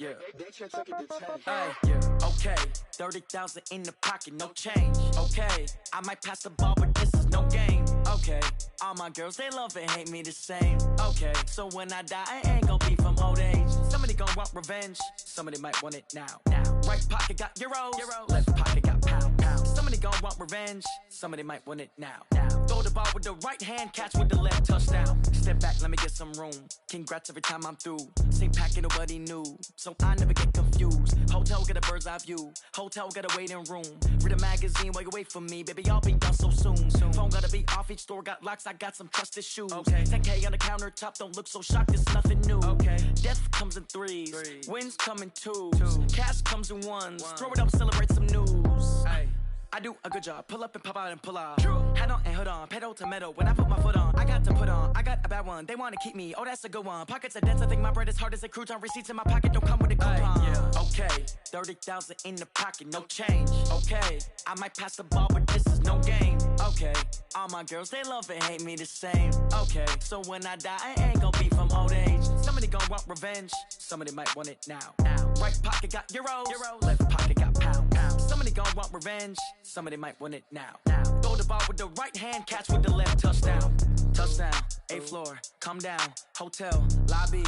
Yeah. Hey, yeah. Okay, 30,000 in the pocket, no change. Okay, I might pass the ball, but this is no game. Okay, all my girls, they love and hate me the same. Okay, so when I die, I ain't gon' be from old age. Somebody gon' want revenge, somebody might want it now. Right pocket got euros, left pocket got pound. Somebody gon' want revenge, somebody might want it now. Throw the ball with the right hand, catch with the left, touchdown. Step back, let me get some room. Congrats every time I'm through. Same packet, nobody knew, so I never get confused. Hotel get a bird's eye view, hotel get a waiting room. Read a magazine while you wait for me, baby, I'll be done so soon. Phone gotta be off, each store got locks, I got some trusted shoes. 10K on the countertop, don't look so shocked, it's nothing new. Death comes in threes, wins come in twos, cash comes in ones. Throw it up, celebrate some news. I do a good job, pull up and pop out and pull out. Head on and hood on, pedal to metal. When I put my foot on, I got to put on. I got a bad one, they wanna keep me, oh that's a good one. Pockets are dense, I think my bread is hard as a crouton. Receipts in my pocket don't come with a coupon. Okay, 30,000 in the pocket, no change. Okay, I might pass the ball, but this is no game. Okay, all my girls, they love and hate me the same. Okay, so when I die, I ain't gon' be from old age. Somebody gon' want revenge, somebody might want it now. Right pocket got euros, left pocket got pound. Somebody gon' want revenge, somebody might want it now. Throw the ball with the right hand, catch with the left, touchdown. Touchdown, 8th floor, come down, hotel, lobby.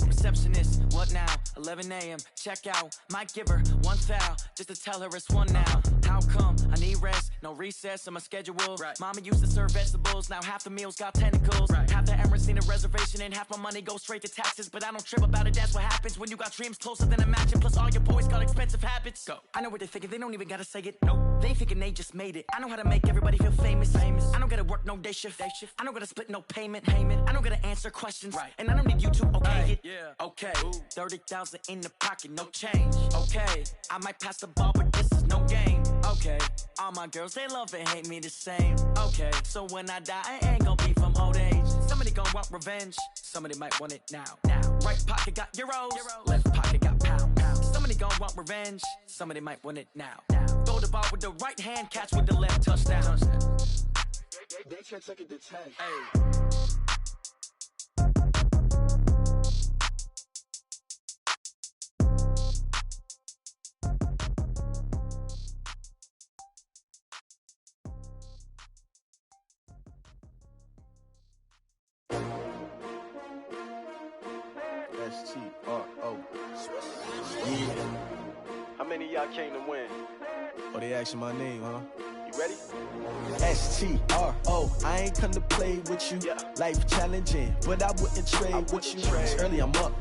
Receptionist, what now? 11 a.m., check out. Might give her one foul, just to tell her it's one now. How come? I need rest, no recess in my schedule. Mama used to serve vegetables, now half the meals got tentacles. Half the Emirates need a reservation and half my money goes straight to taxes. But I don't trip about it, that's what happens when you got dreams closer than a match. And plus all your boys got expensive habits. Go. I know what they're thinking, they don't even gotta say it. Nope. They ain't thinking they just made it. I know how to make everybody feel famous. I don't gotta work no day shift. I don't gotta split no payment. I don't gotta answer questions. And I don't need you to okay it. Okay, 30,000 in the pocket, no change. Okay, I might pass the ball, but this is no game. Okay, all my girls, they love and hate me the same. Okay, so when I die, I ain't gon' be from old age. Somebody gon' want revenge, somebody might want it now. Right pocket got euros, left pocket got pound. Somebody gon' want revenge, somebody might want it now. Throw the ball with the right hand, catch with the left, touchdown. They can't take it to 10. STRO. Yeah. How many of y'all came to win? Oh, they asking my name, huh? You ready? STRO. I ain't come to play with you. Life challenging, but I wouldn't trade with you. It's early, I'm up.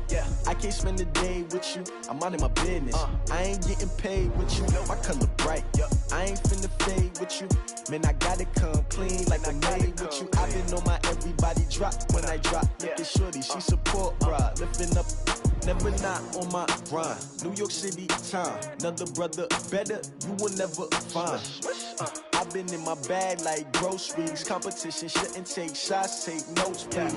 I can't spend the day with you. I'm minding my business. I ain't getting paid with you. My color bright. I ain't finna fade with you. Man, I gotta come clean like I made with you. I've been on my everybody drop when I drop. Look at shorty, she support bra. Lifting up, never not on my grind. New York City time, another brother better, you will never find. I've been in my bag like groceries. Competition shouldn't take shots, take notes, please.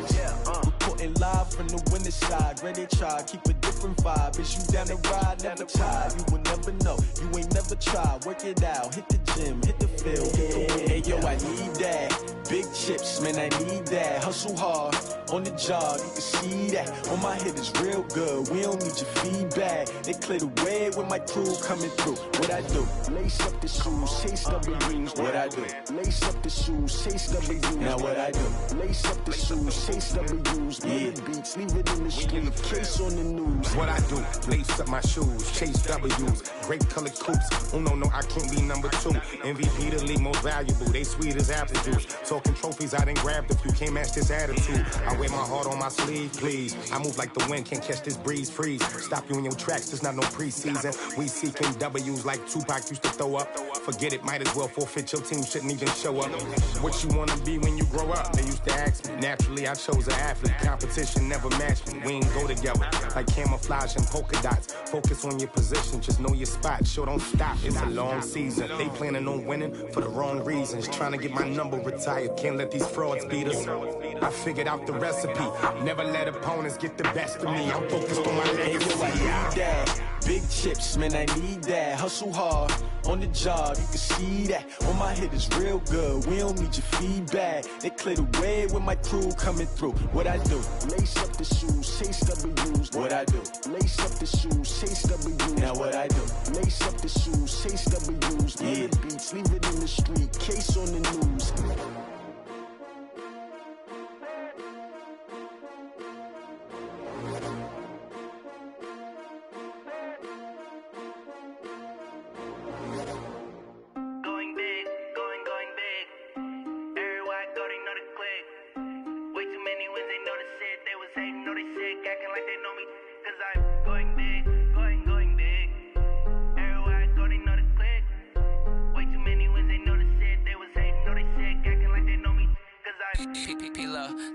Reporting live from the winning side. Ready to try, keep a different vibe. Is you down the ride, never tired. You will never know, you ain't never tried. Work it out, hit the gym, hit the field, hit the wind. Hey yo, I need that. Big chips, man, I need that. Hustle hard, on the job, you can see that. On my head is real good, we don't need your feedback. They clear the way when my crew coming through. What I do? Lace up the shoes, chase W's. What I do? Lace up the shoes, chase W's. Now what I do? Lace up the shoes, chase W's. Million beats, leave it in the street, case on the news. What I do? Lace up my shoes, chase W's. Great colored coops. Oh no, I can't be number 2. MVP the league most valuable. They sweet as apple juice. Talking trophies, I done grabbed a few. Can't match this attitude. I wear my heart on my sleeve, please. I move like the wind, can't catch this breeze, freeze. Stop you in your tracks, there's not no preseason. We seeking W's like Tupac used to throw up. Forget it, might as well forfeit, your team shouldn't even show up. What you wanna be when you grow up? They used to ask me. Naturally, I chose an athlete. Competition never matched me. We ain't go together like camouflage and polka dots. Focus on your position, just know your spot. Sure, don't stop, it's a long season. They planning on winning for the wrong reasons. Trying to get my number retired, can't let these frauds beat us. I figured out the recipe. Never let opponents get the best of me. I'm focused on my legacy. Big chips, man, I need that. Hustle hard on the job, you can see that. On my head is real good, we don't need your feedback. They clear the way with my crew coming through. What I do? Lace up the shoes, chase W's. What I do? Lace up the shoes, chase W's. Now what I do? Lace up the shoes, chase W's. Yeah. The beats, leave it in the street, case on the news.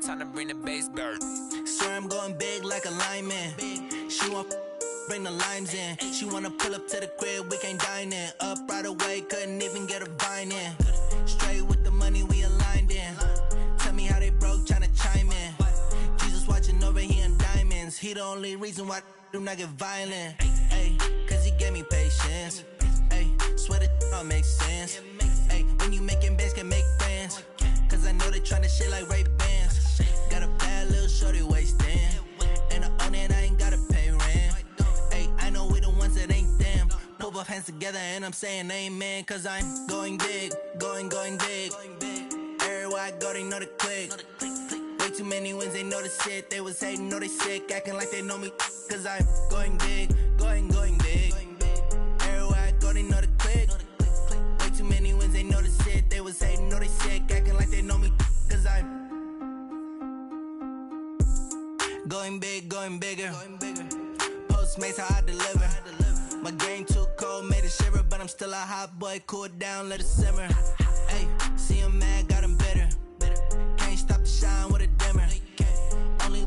Time to bring the bass bird. Swear I'm going big like a lineman. She want bring the limes in. She wanna pull up to the crib, we can't dine in. Up right away, couldn't even get a vine in. Straight with the money we aligned in. Tell me how they broke, tryna chime in. Jesus watching over here in diamonds. He the only reason why I do not get violent. Ay, cause he gave me patience. Ay, swear that all makes sense. Ay, when you making bands, can make friends. Cause I know they tryna shit like Ray-Bans. Got a bad little shorty wasting. And I own it, I ain't gotta pay rent. Ay, I know we the ones that ain't them. Pull both hands together and I'm saying amen. Cause I'm going big, going big. Everywhere I go, they know the click. Way too many wins, they know the shit. They was hating, know they sick, acting like they know me. Cause I'm going big, going big. Everywhere I go, they know the click. Way too many wins, they know the shit. They was hating, know they sick, acting like they know me. Cause I'm going big, going bigger. Postmates, how I deliver. My game too cold, made it shiver. But I'm still a hot boy, cool it down, let it simmer. Hey, see him mad, got him bitter. Can't stop the shine with a dimmer. Only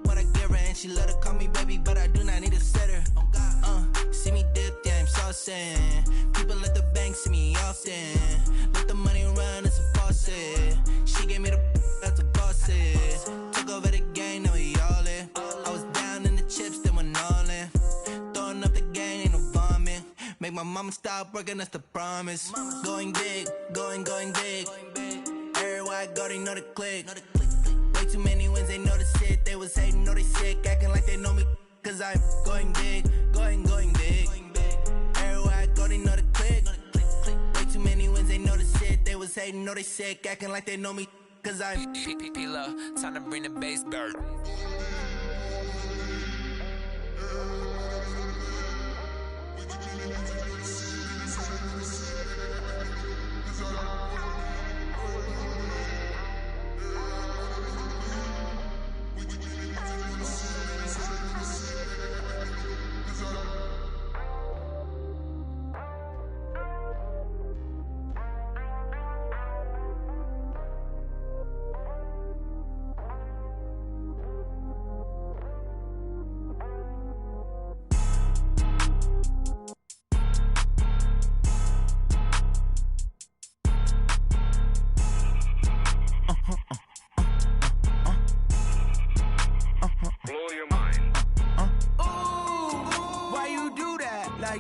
what I give her, and she let her call me baby, but I do not need a sitter. See me dip, yeah, I'm saucing. People at the bank see me often. Let the money run, it's a faucet. She gave me the that's a bosses. Took over the game, now we all in. I was down in the chips, then went all in. Throwing up the gang, ain't no vomit. Make my mama stop working, that's the promise. Going big, going big. Everywhere I go, they know the click. Way too many wins, they know the shit. They was hating, know they sick, acting like they know me. Cause I'm going big, going big. Everywhere I go, they know the click. Way too many wins, they know the shit. They was hating, know they sick, acting like they know me. Cause I'm P-P-P-Love, time to bring the bass bird.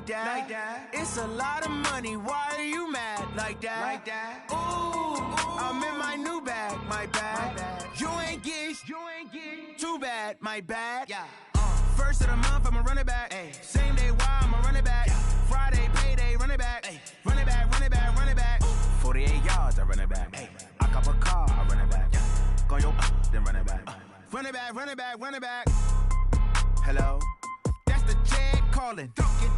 Like that. It's a lot of money. Why are you mad like that? Ooh, I'm in my new bag, my bad. You ain't get too bad, my bad. Yeah. First of the month, I'ma run it back. Ay. Same day, why I'ma run it back. Yeah. Friday, payday, run it back. Ay. Run it back, run it back, run it back. Ooh. 48 yards, I run it back. Ay. I cop a car, I run it back. Yeah. Go your then run it back. Run it back, run it back, run it back. Hello, that's the check calling.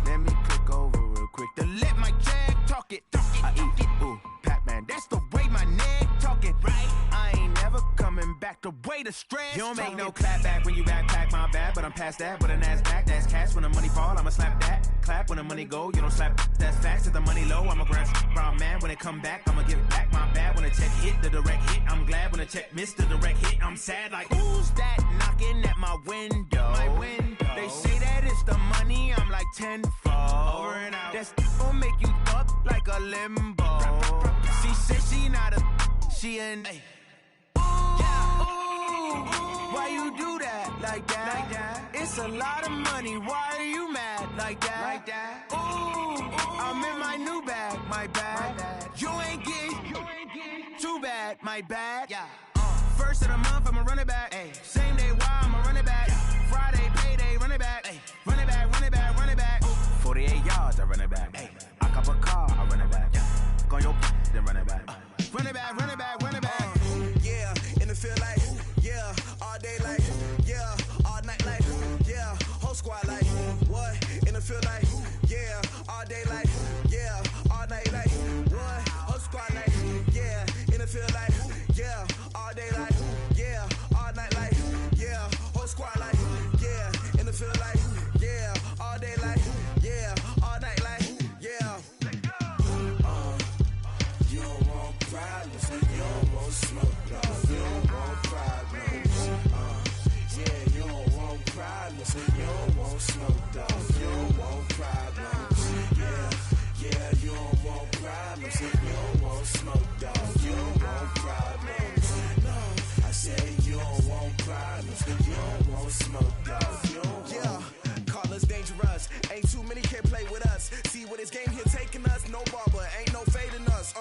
Let me click over real quick to let my check talk it. I eat it, ooh, Pac-Man. That's the way my neck talking. Right? I ain't never coming back. The way the stress. You don't make no clap back when you backpack, my bad. But I'm past that. But a NASDAQ, that's cash. When the money fall, I'ma slap that. Clap when the money go. You don't slap. That's fast. If the money low, I'ma grab brown man. When it come back, I'ma give it back. My bad when the check hit the direct hit. I'm glad when the check missed the direct hit. I'm sad like who's that knocking at my window? My window. They say that it's the money. I'm like tenfold. Over and out. That's gon' make you up like a limbo. She said she not a. She an. Ay. Why you do that like that? It's a lot of money. Why are you mad like that. Ooh, I'm in my new bag, my bad. You ain't get too bad, my bad. Yeah. First of the month, I'ma run it back. Ay. Same day, why I'ma run it back. Friday, payday, run it back. Ay. Run it back, run it back, run it back. 48 yards, I run it back. Ay. I cop a car, I run it back. Go on your then run it back. Run it back, run it back, run it back. Yeah, and it feel like, yeah, all day like, yeah, all night like, yeah, whole squad like, what? And it feel like, yeah, all day like, yeah, all night like, what? Whole squad like, yeah, and it feel like, yeah, all day like, yeah, all night like, yeah, whole squad like, yeah, and it feel like, yeah, all day like, yeah, all night like, yeah. You don't want problems, you don't want smoke, no, you don't want problems. Yeah, you don't want problems, you don't want smoke, dog, you don't want problems. Yeah, you don't want problems, you don't want smoke, dog, you don't want problems. No, I said you don't want problems, you don't want smoke, dog, you don't want. Call us dangerous, ain't too many can play with us. See what this game here taking us, no barber, ain't no fading us.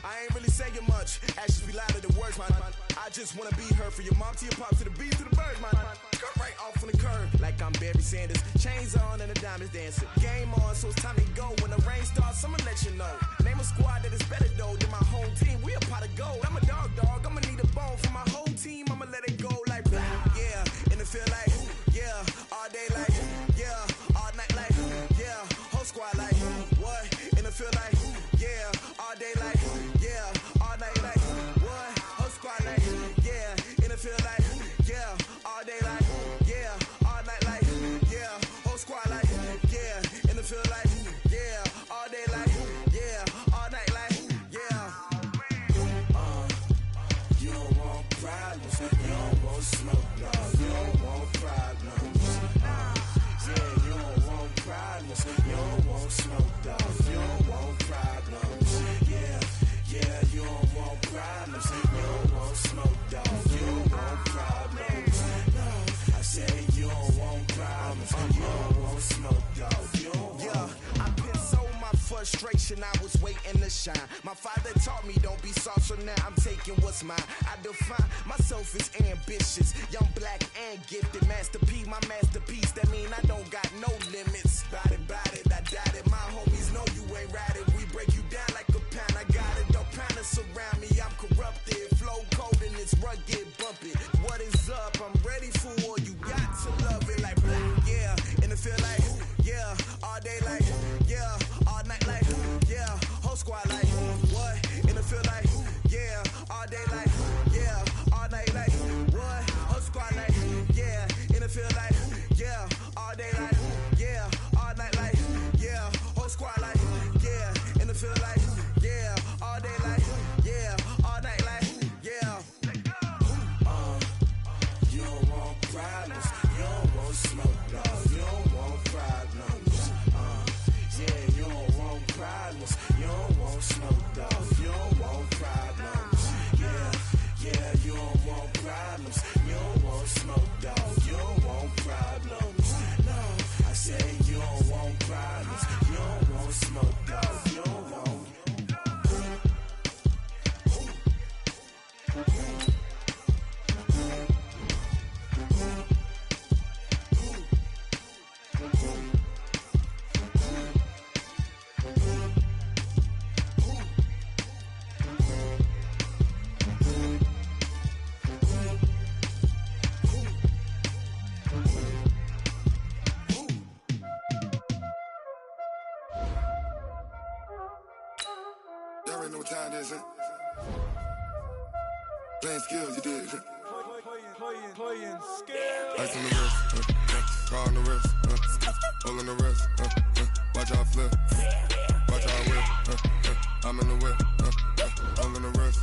I ain't really saying much, actions be louder than words, man. I just wanna be heard, for your mom to your pop, to the beat, to the birds, man. Cut right off on the curb, like I'm Barry Sanders. Chains on and the diamonds dancing. Game on, so it's time to go. When the rain starts, I'ma let you know. Name a squad that is better though than my home team. We a pot of gold. I'm a dog, I'ma need a bone for my whole team. I'ma let it go like blah. Yeah, and it feel like, yeah, all day like, yeah, all night like, yeah, whole squad like, what? And it feel like, yeah, all day like, yeah, all night like, what? Whole squad like, yeah, and it feel like, yeah, all day like, yeah, all night like, yeah, whole squad like, yeah, and it feel like, yeah, all day like, yeah, all night like, yeah. You don't want problems, you don't want smoke, no, you don't want problems. Yeah, you don't want problems, you don't want smoke, dog, you don't want problems. Yeah, you don't want problems, you don't want smoke, dog, you don't want problems. No, I say you don't want problems, you don't want smoke, dog, you don't want. Yeah, I put so my frustration, I was waiting to shine. My father taught me don't be soft, so now I'm taking what's mine. I define myself as ambitious, young, black, and gifted. Master P, my masterpiece, that mean I don't got no limits. Bout it, I doubt it. My homies know you ain't ride it. We break you down like a pound. I got it, don't pound us around me. I'm corrupted, flow cold and it's rugged, bumpy. What is up? I'm ready for all you got to love it like blah. Yeah, and it feel like, yeah, all day like, yeah, all night like, yeah, whole squad like, what? And it feel like, yeah, all day like, yeah, all night like, what? Whole squad like, yeah, and it feel like, yeah, all day like, yeah, all night like, yeah, whole squad like, yeah, and it feel like, yeah, all day like, yeah, all night like, yeah. You don't want problems, you don't want smoke, dog, you don't want problems. Yeah, you don't want problems, you don't want smoke, dog, you don't want problems. Yeah, you don't want problems, you don't want smoke, dog, you don't want problems. No, I say you don't want problems, you don't want smoke, dog, you don't want. Y'all already know what time it is, huh? Playing skills, you did. Playing skills. Ice on the wrist, car on the wrist, hole in the wrist, watch out flip, watch out whip, I'm in the whip, hole in the wrist,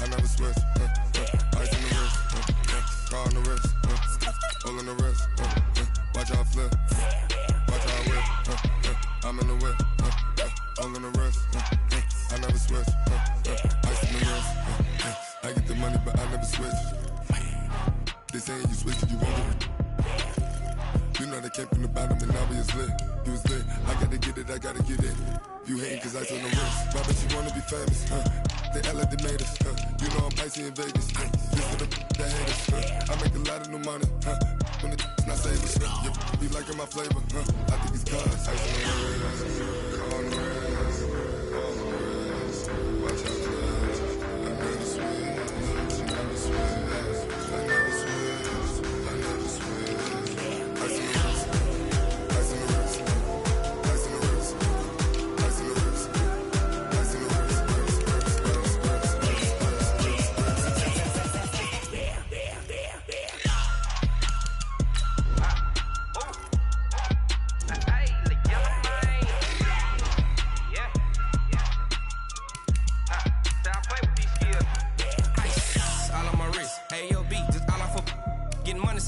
I never switch, ice on the wrist, car on the wrist, hole in the wrist, watch out flip, watch out whip, I'm in the whip, hole in the wrist, I never switch, ice on the wrist, I get the money but I never switch. They say you switch it, you won't. You know the came from the bottom and now we is lit. You was lit. I gotta get it, I gotta get it. You hating cause I told no risk. Why bet you wanna be famous, huh? They act like they made us, huh? You know I'm icy in Vegas, huh? This for the that hate us, huh? I make a lot of new money, huh? When the not save us, huh? You be liking my flavor, huh? I think it's cause ice on the wrist, on the wrist, on the wrist. Watch out, cuz I never switch, I never switch, I never switch, I never switch. Ice on the wrist, ice on the wrist, ice on the wrist, ice on the wrist, ice on the wrist.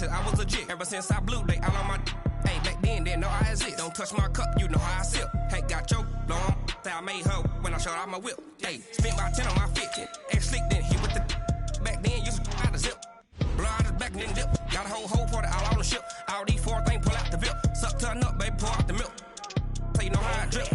I was legit. Ever since I blew, they all on my. Hey, back then, didn't know I exist. Don't touch my cup, you know how I sip. Hey, got choked on. I made her when I showed out my whip. Hey, spent about 10 on my fit. Ex slick, then hit with the. Back then, used to out the zip. Blow out his back, then dip. Got a whole party all on the ship. All these four things, pull out the VIP. Suck, turn up, baby, pour out the milk. So you know how I drip.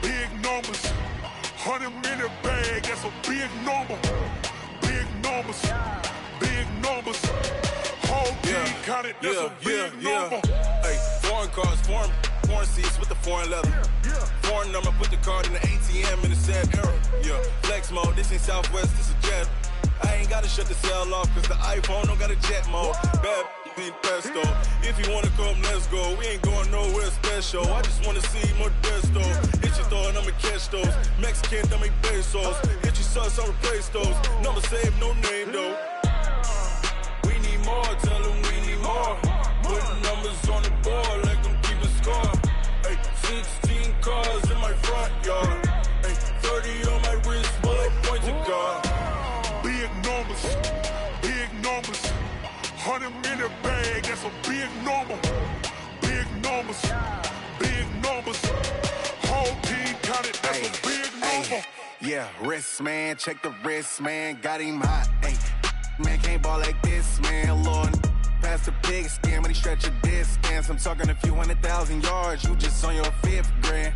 Big numbers, 100-minute bag, that's a big number. Big numbers, whole team counted, that's a big number. Hey, foreign cars, foreign seats with the foreign leather. Foreign number, put the card in the ATM in the sad era. Yeah, flex mode, this ain't Southwest, this is jet. I ain't gotta shut the cell off, cause the iPhone don't got a jet mode. Bad need pesto. If you wanna come, let's go. We ain't going nowhere special. I just wanna see more desto. Hit your thought, I'ma catch those. Mexican, don't make pesos. Hit your sus, I'll replace those. Number save, no name though. We need more, tell them we need more. Putting numbers on the board, like them keep a score. Hey, 16 cars in my front yard. Hey, 30 on my wrist, bullet point to God. Big numbers, 100-minute bag, that's a big number. Big numbers, whole team counted, that's a big number. Yeah, wrist man, check the wrist man, got him hot. Ay, man can't ball like this, man. Lord, past the pig skin when he stretch a distance. I'm talking a few 100,000 yards, you just on your 5th grand.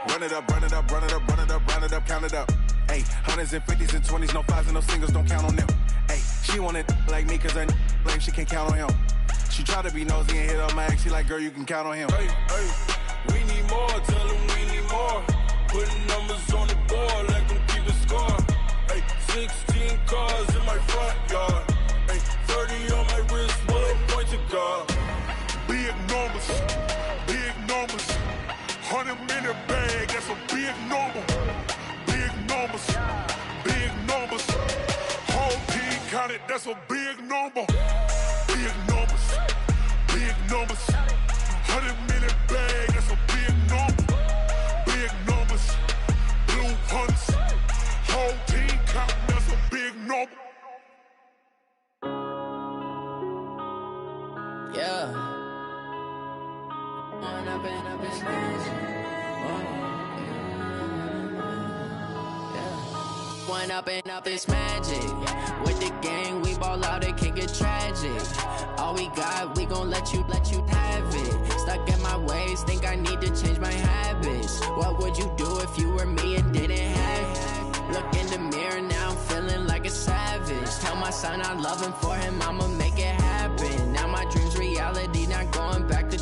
Run it up, count it up. Ay, hundreds and 50s and 20s, no 5s and no singles, don't count on them. Ay, she want it like me, cause her blame, she can't count on him. She try to be nosy and hit on my ex, she like, girl, you can count on him. Hey, we need more, tell them we need more. Putting numbers on the board, like them keep a score. Hey, 16 cars in my front yard. Hey, 30 on my wrist, bullet point to God. Big numbers, 100-minute bag, that's a big number. Big numbers, whole team counted, that's a big number. Big numbers, 100-minute bag, that's a big number. Big numbers, blue hunts, whole team counting, that's a big number. Yeah. One up and up is magic. With the gang, we ball out, it can get tragic. All we got, we gon' let you have it. Stuck in my ways, think I need to change my habits. What would you do if you were me and didn't have it? Look in the mirror, now I'm feeling like a savage. Tell my son I love him, for him I'ma make it happen. Now my dream's reality, not going back to.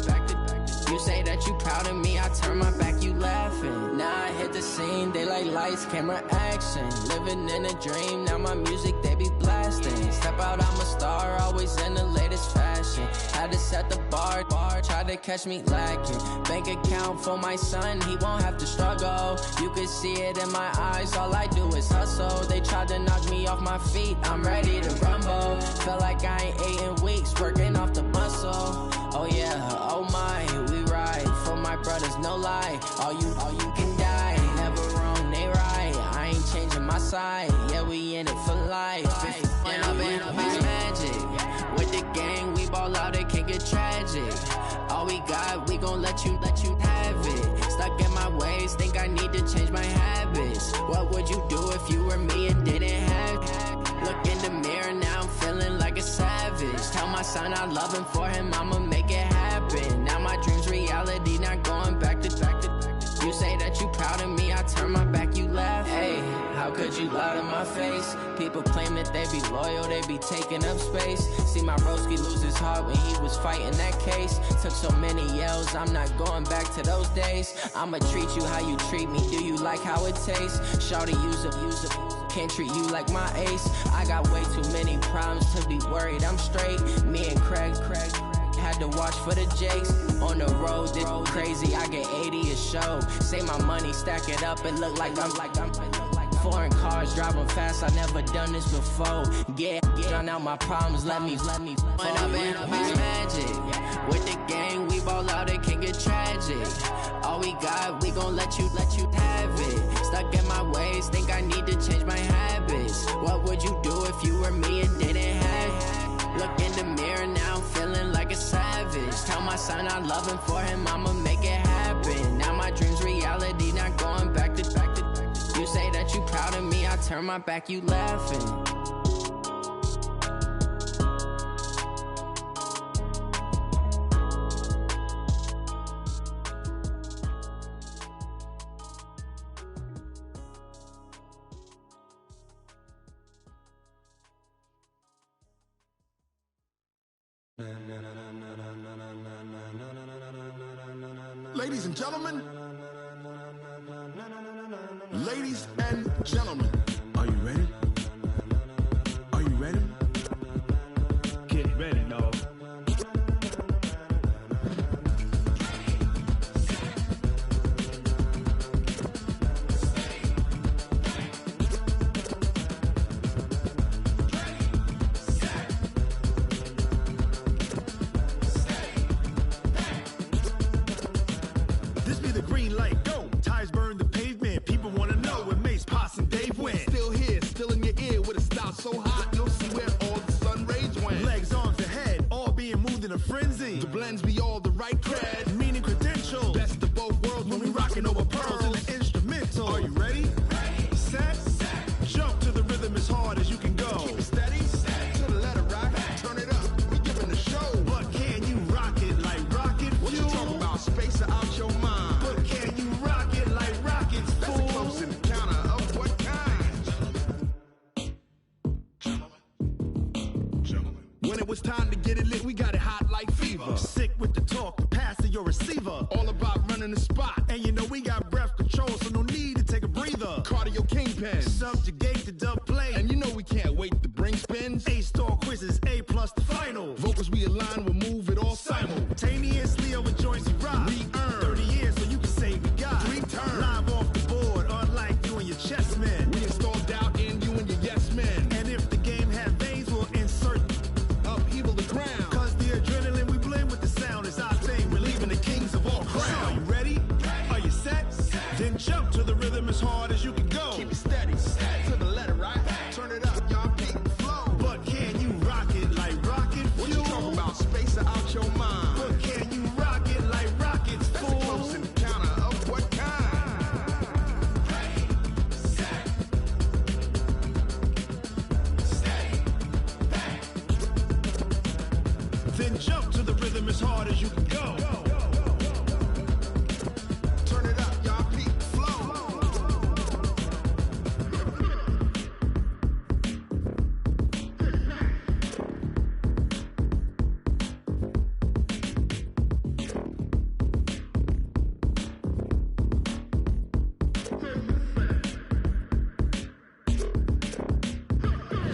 You say that you proud of me, I turn my back, you laughing. Now I hit the scene, they like lights, camera, action. Living in a dream, now my music, they be blasting. Step out, I'm a star, always in the latest fashion. Had to set the bar, try to catch me lacking. Bank account for my son, he won't have to struggle. You can see it in my eyes, all I do is hustle. They tried to knock me off my feet, I'm ready to rumble. Felt like I ain't ate in weeks, working off the muscle. Oh yeah, oh my, we ride for my brothers, no lie. All you can die, never wrong, they right. I ain't changing my side, yeah, we in it for life. And up is magic. With the gang, we ball out, it can get tragic. All we got, we gon' let you have it. Stuck in my ways, think I need to change my habits. What would you do if you were me and didn't have it? Look in the mirror, now I'm feeling like a savage. Tell my son I love him, for him I'ma make it happen. Now my dream's reality, not going back to. You say that you proud of me, I turn my back, you laugh. Hey, how could you lie to my face? People claim that they be loyal, they be taking up space. See my broski lose his heart when he was fighting that case. Took so many yells, I'm not going back to those days. I'ma treat you how you treat me, do you like how it tastes? Shawty, use a can't treat you like my ace. I got way too many problems to be worried, I'm straight. Me and Craig had to watch for the Jakes. On the road, this crazy, I get 80 a show. Say my money, stack it up, it look like I'm foreign cars, driving fast, I never done this before. Get drown out my problems, let me One up and is magic. With the gang, we ball out, it can get tragic. All we got, we gon' let you have it. Stuck in my ways, think I need to change my habits. What would you do if you were me and didn't have it? Look in the mirror, now I'm feeling like a savage. Tell my son I love him, for him I'ma make it happen. Now my dream's reality, not going back to. You say that you proud of me, I turn my back, you laughing. Ladies and gentlemen, ladies and gentlemen, are you ready? Are you ready? Get ready, dog. This be the green light, go. Tires burn the pavement. People wanna know where Mace, Potts, and Dave went. Still here, still in your ear with a style so hot, you'll see where all the sun rays went. Legs, arms, and head, all being moved in a frenzy. The blends be all the right cred, meaning credentials. best of both worlds when we rockin' over pearls. In the instrumental. Are you ready? Set, jump to the rhythm as hard as you can go. Keep it steady, to the letter right, turn it up, we giving the show. But can you rock it like rocket What you fuel? talking about, space or out your mind? But can you rock it like rockets, That's a fool? close encounter of what kind? When it was time to get it lit, we got it hot like fever. Sick with the talk, pass to your receiver. All about running the spot, And you know we got breath control, so no need to take a breather. cardio kingpin. Subjugate the dub play. And you know we can't wait to bring spins. A-star quizzes, A+ the final. Vocals we align, we'll move it all Simultaneously over joints we rock. We earn 30 years so you can say we got 3 turns. Live off the board, unlike you and your chess men. We install doubt in you and your yes men. And if the game had veins, we'll insert Upheaval the ground. Cause the adrenaline we blend with the sound is our thing. We're leaving the kings of all Crown. crown. Are you ready? Are you set? Then jump to the rhythm as hard as you can go. Keep it steady, to the letter right. Turn it up, y'all beat the flow. But can you rock it like rocket What you fuel? talking about, space or out your mind? But can you rock it like as you can go. Turn it up, y'all peep flow.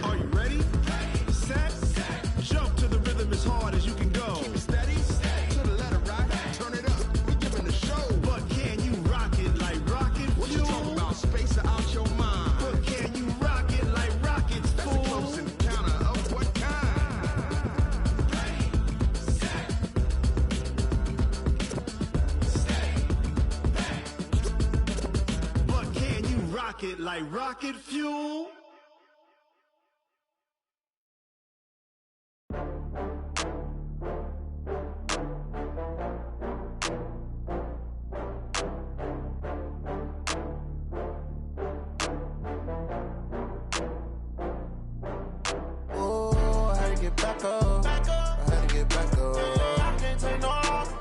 Are you ready? Set. Jump to the rhythm as hard as you can go. Keep it steady, to the letter right. Turn it up, we giving the show. But can you rock it like rocket What you fuel? talking about? Space out your mind. But can you rock it like rockets, That's a fool? close encounter of what kind? But can you rock it like rocket fuel? Oh, I had to get back up. I had to get back up. I can't take no loss.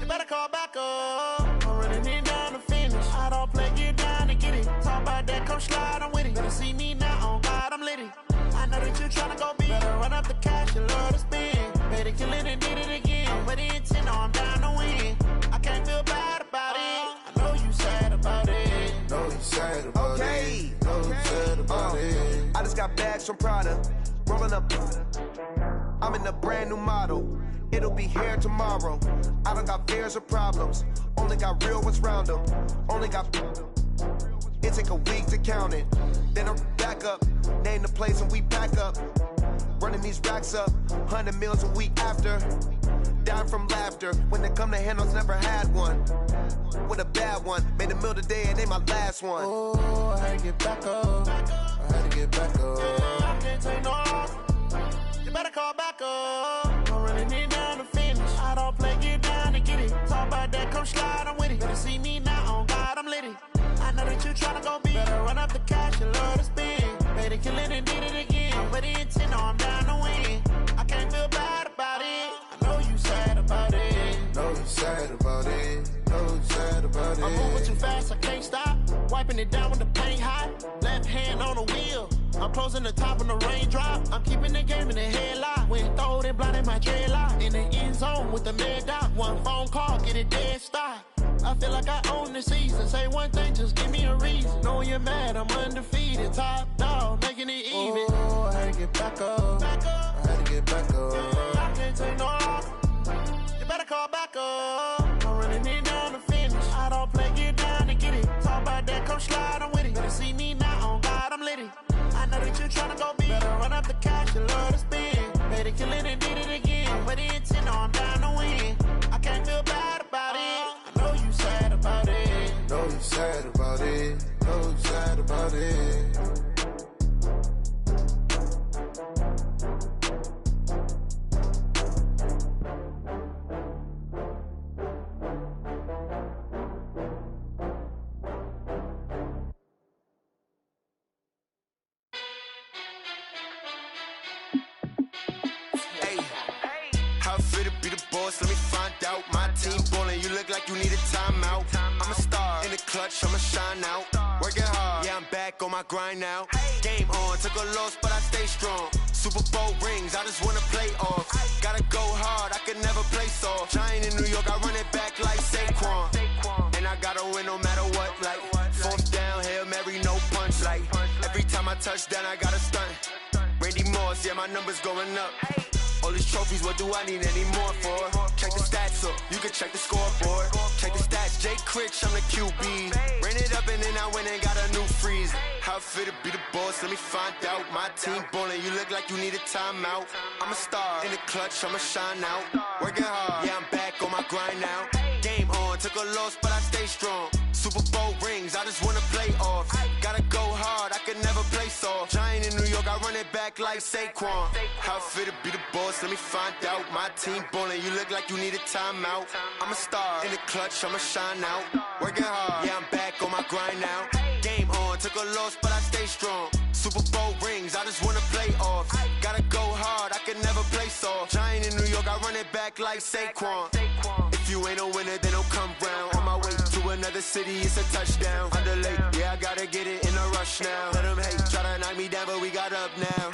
You better call back up. I'm running it down to finish. I don't play, get down and get it. Talk about that, come slide, I'm with it. Better see me now, on God, I'm litty. I know that you tryna go big. Better run up the cash, you love to spend. Better kill it and did it again. I'm with the intent, no, I'm down to win. I can't feel bad about it. I know you sad about it. No, you sad about Okay. it. No, you sad about it. I just got bags from Prada, rolling up. I'm in a brand new model. It'll be here tomorrow. I don't got fears or problems. Only got real ones round them. Only got. It take a week to count it. Then I'm back up. Name the place and we pack up. Running these racks up. 100 meals a week after. Dying from laughter. When they come to handles, never had one. With a bad one. Made a meal today and they my last one. Oh, I had to get back up. I had to get back up. I can't take no loss. You better call back up. I'm running it down to finish. I don't play, get down and get it. Talk about that, come slide, I'm with it. Better see me now, on God, I'm litty. I know that you tryna go big. Better run up the cash, you love to spend. Better kill it and did it again. I'm with the intent, no, I'm down to win. I can't feel bad about it. I know you sad about it. No, you sad about it. No, you sad about it. I'm moving too fast, I can't stop. Wiping it down with the paint hot. Left hand on the wheel. I'm closing the top on the raindrop. I'm keeping the game in the headlock. When throwed and blinded my dreadlock. In the end zone with the mad dot. One phone call, get it dead stop. I feel like I own the season. Say one thing, just give me a reason. Knowing you're mad, I'm undefeated. Top dog, making it even. Oh, I had to get back up. I had to get back up. I can't take no loss. You better call back up. I'm running it down to finish. I don't play, get down and get it. Talk about that, come slide, I'm with it. Better see me now, on God, I'm litty. I know that you tryna go big. Better run up the cash, you love to spend. Better kill it and did it again. But the intent, no, I'm down to win. I can't feel bad about it. I know you sad about it. No, you sad about it. No, you sad about it. How fit to be the boss? Let me find out. My team ballin', you look like you need a timeout. I'm a star in the clutch, I'ma shine out. Working hard, yeah, I'm back on my grind now. Game on, took a loss, but I stay strong. Super Bowl rings, I just wanna play off. Gotta go hard, I can never play soft. Giant in New York, I run it back like Saquon. And I gotta win no matter what, like fourth down, Hail Mary, no punch. Like every time I touch down, I gotta stunt. Randy Moss, yeah, my numbers going up. All these trophies, what do I need any more for? Check the stats up, you can check the scoreboard. Check the stats, Jake Critch, I'm the QB. Ran it up and then I went and got a new freeze. How fit to be the boss, let me find out. My team ballin', you look like you need a timeout. I'm a star in the clutch, I'ma shine out. Working hard, yeah, I'm back on my grind now. Game on, took a loss, but I stay strong. Super Bowl rings, I just wanna play off. Gotta go hard, I can never play soft. Giant in New York, I run it back like Saquon. How fit to be the boss, let me find out. My team ballin', you look like you need a timeout. I'm a star, in the clutch, I'ma shine out. Working hard, yeah, I'm back on my grind now. Game on, took a loss, but I stay strong. Super Bowl rings, I just wanna play off. Gotta go hard, I can never play soft. Giant in New York, I run it back like Saquon. If you ain't a winner, then don't come round. On my way to another city, it's a touchdown. Underlay, yeah, I gotta get it in a rush now. Let them hate, try to knock me down, but we got up now.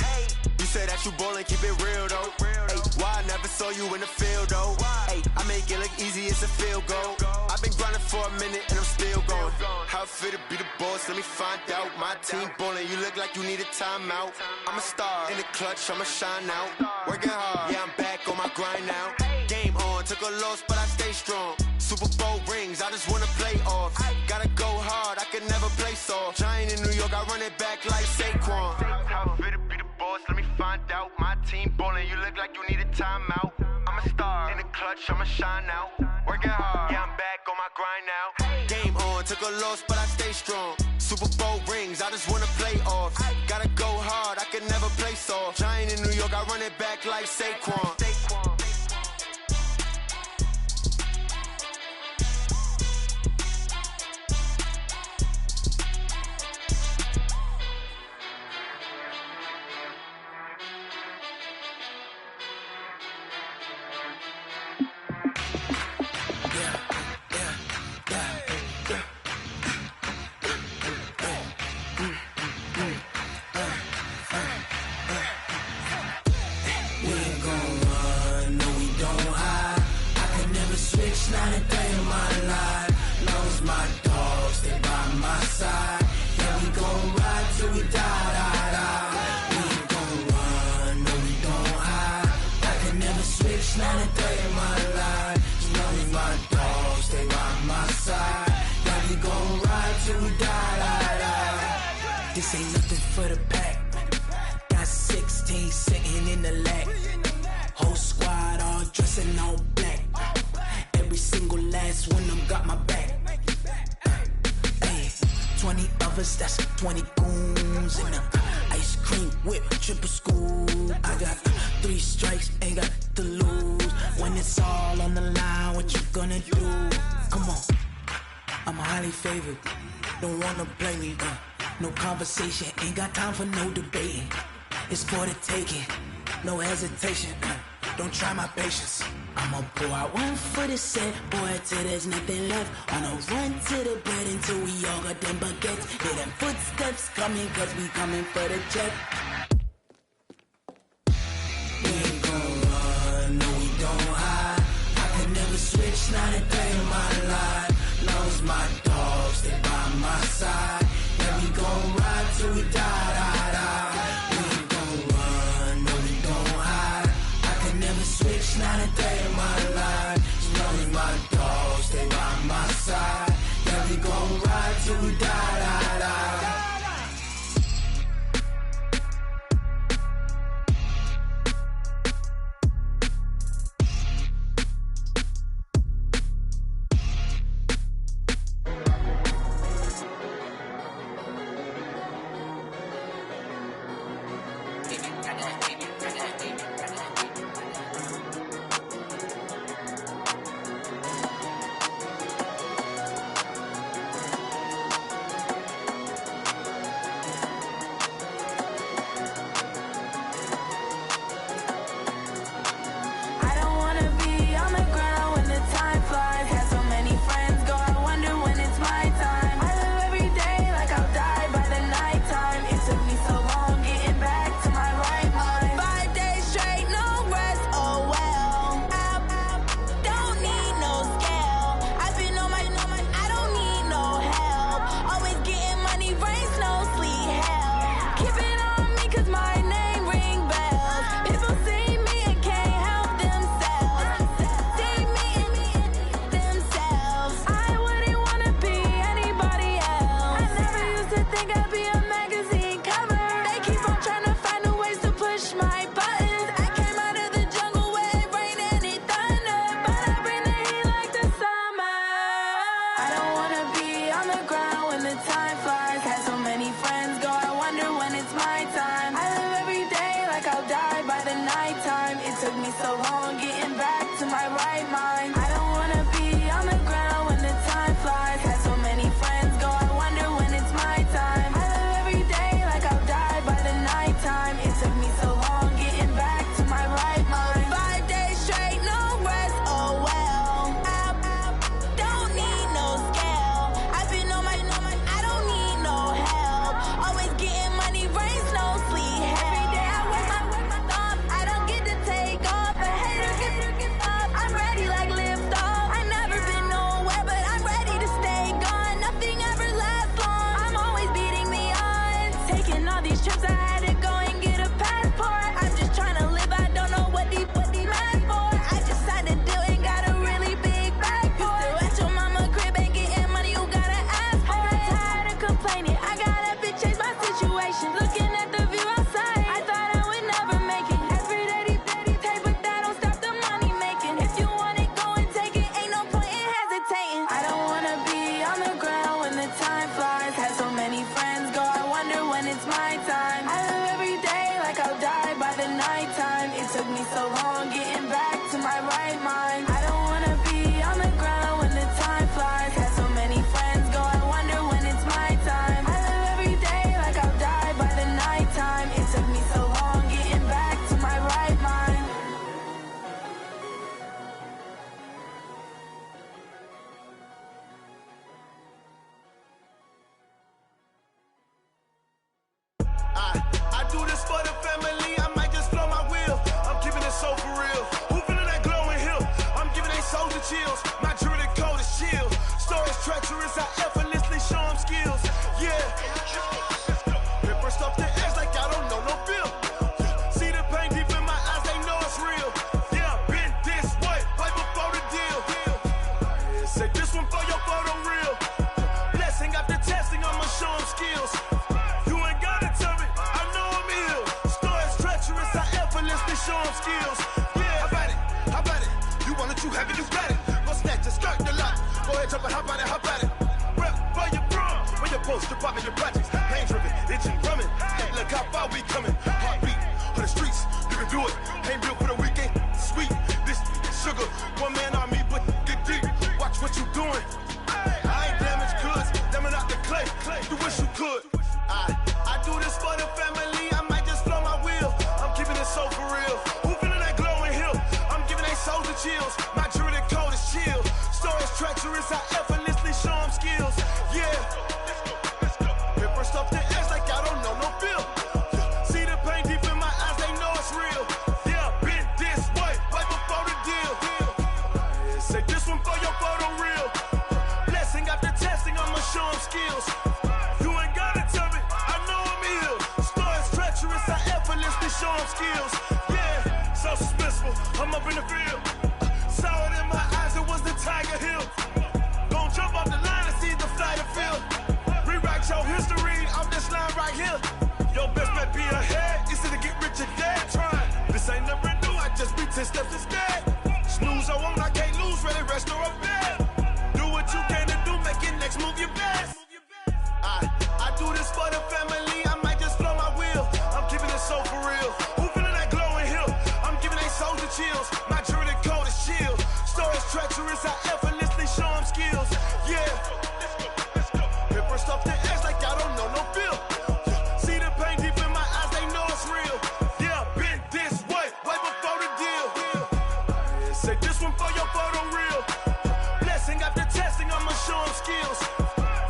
You say that you ballin', keep it real though. Hey, why I never saw you in the field though? Hey, I make it look easy, it's a field goal. I've been grinding for a minute and I'm still going. How it feel to be the boss, let me find out. My team ballin', you look like you need a timeout. I'm a star, in the clutch, I'ma shine out. Working hard, yeah, I'm back on my grind now. Game on, took a loss, but I stay strong. Super Bowl rings, I just wanna play off. Gotta go hard, I can never play soft. Giant in New York, I run it back like Saquon. How it feel to be the boss, let me find out. My team ballin', you look like you need a timeout. I'm a star, in the clutch, I'ma shine out. Working hard, yeah, I'm back on my grind now. Game on, took a loss, but I stay strong. Super Bowl rings, I just wanna play off. Gotta go hard, I can never play soft. Giant in New York, I run it back like Saquon. Not a day in my life. Long as my dogs stay by my side. Yeah, we gon' ride till we die, die, die. We ain't gon' run, no, we don't hide. I can never switch, not a day in my life. As long as my dogs stay by my side. Yeah, we gon' ride till we die, die, die. This ain't nothing for the pack. Got 16 sitting in the lap. Whole squad all dressing all black. Every single last one of them got my back. Ay, 20 of us, that's 20 goons. And ice cream whip, triple scoop. I got 3 strikes, ain't got to lose. When it's all on the line, what you gonna do? Come on, I'm highly favored. Don't wanna play me, no conversation. Ain't got time for no debating. It's for the taking, no hesitation. Don't try my patience. I'ma pour out one for the set, boy, till there's nothing left. On a run to the bread until we all got them baguettes. Hear them footsteps coming, cause we coming for the check. We ain't gon' run, no, we don't hide. I can never switch, not a day in my life. Long as my dogs stay by my side. Yeah, we gon' ride till we die, die, die. We ain't gon' run, no, we don't hide. I can never switch, not a day in my life. As long as my dogs stay by my side. Yeah, we gon' ride till we die, die, die. mind. I don't wanna be on the ground when the time flies. Had so many friends go, I wonder when it's my time. I live every day like I'll die by the nighttime. It took me so long getting back to my right mind. 5 days straight, no rest, oh well. I don't need no scale. I've been on my, I don't need no help. Always getting money, rains, no sleep. Every day I work my thumb. I don't get to take off. A hater get up. I'm ready like lift off. I've never been nowhere, but I'm ready to stay gone. Nothing ever lasts long. I'm always beating the odds. Taking all these trips, I had to go and get a passport. I'm just trying to live. I don't know what these mad for. I just signed a deal and got a really big bag for it. Still at your mama crib, ain't getting money. You gotta ask for it. I'm tired of complaining. I gotta change my situation. Looking at the view outside, I thought I would never make it. Every day they pay, but that don't stop the money making. If you want it, go and take it. Ain't no point in hesitating. I don't wanna be on the ground when the time flies. Had so many friends go, I wonder when it's my time. I live every day like I'll die by the nighttime. It took me so long getting back to my right mind. I don't wanna be on the ground when the time flies. Had so many friends go, I wonder when it's my time. I live every day like I'll die by the nighttime. It took me so long getting back to my right mind. I do this for the family, I might just blow my wheel. I'm keeping it so for real. Who feeling that glowing hill? I'm giving they soldier chills. My jewelry code is chill. Stories treacherous, I effortlessly show them skills. Yeah. Paper stuff the edge like I don't know no feel. See the pain deep in my eyes, they know it's real. Yeah, been this way, way before the deal. Say this one for your photo real. Blessing after testing, I'ma show them skills. You ain't gotta tell me, I know I'm ill. Stories treacherous, I effortlessly show them skills. Yeah, how about it? You want it, you have it, you got it. Go snatch it, skirt the lot. Go ahead, jump it, how about it? Rep for your prom, when you're supposed to pop in your projects. Pain driven, itching, drumming. Hey, look how far we coming. Heartbeat on the streets, you can do it. Ain't built for the weekend, sweet. This sugar, one man army, but get deep. Watch what you doing. I ain't damaged goods, damn out the clay. You wish you could. I do this for the family, I might just blow my wheel. I'm keeping it so for real. Who feeling that glowing hill? I'm giving they soldier chills. My jewelry code is chill. Stories treacherous, I effortlessly show them skills. Yeah. Paper stuff the edge like I don't know no feel. See the pain deep in my eyes, they know it's real. Yeah, been this way, way before the deal. Say this one for your photo real. Blessing after testing, I'ma show them skills. You ain't gotta tell me, I know I'm ill. Stories treacherous, I effortlessly show them skills. Yeah, so suspenseful, I'm up in the field. Saw it in my eyes, it was the Tiger Hill. Gon' jump off the line and see the flight of field. Rewrite your history off this line right here. Your best bet be ahead, it's to get rich or dead trying. This ain't never new, I just be 10 steps instead. Snooze, I won't, I can't lose, ready, rest or a bed. Do what you can to do, make it next move your best. I do this for the family, I might just blow my wheel. I'm keeping it so for real. Who feeling that glowing hill? I'm giving they soldier chills. My jewelry code is chill. Stories treacherous, I effortlessly show them skills. Yeah. Paper stuff the edge like I don't know no feel. See the pain deep in my eyes, they know it's real. Yeah, been this way, way before the deal. Say this one for your photo real. Blessing after testing, I'ma show them skills.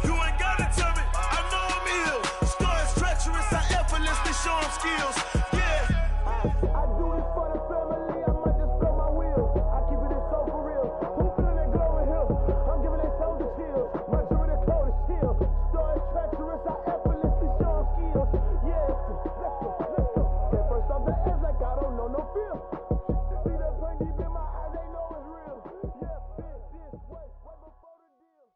You ain't gotta tell me, I know I'm ill. Stories treacherous, I effortlessly show them skills. Yeah. I do this for the family, I might just blow my wheel. I keep it so for real. Who feeling that glowing hill? I'm giving they soldier chills. My jewelry code is chill. Stories treacherous, I effortlessly show them skills. Yeah, let's go. Get first off the edge like I don't know no feel. See that pain deep in my eyes, they know it's real. Yeah, been this way, way before the deal.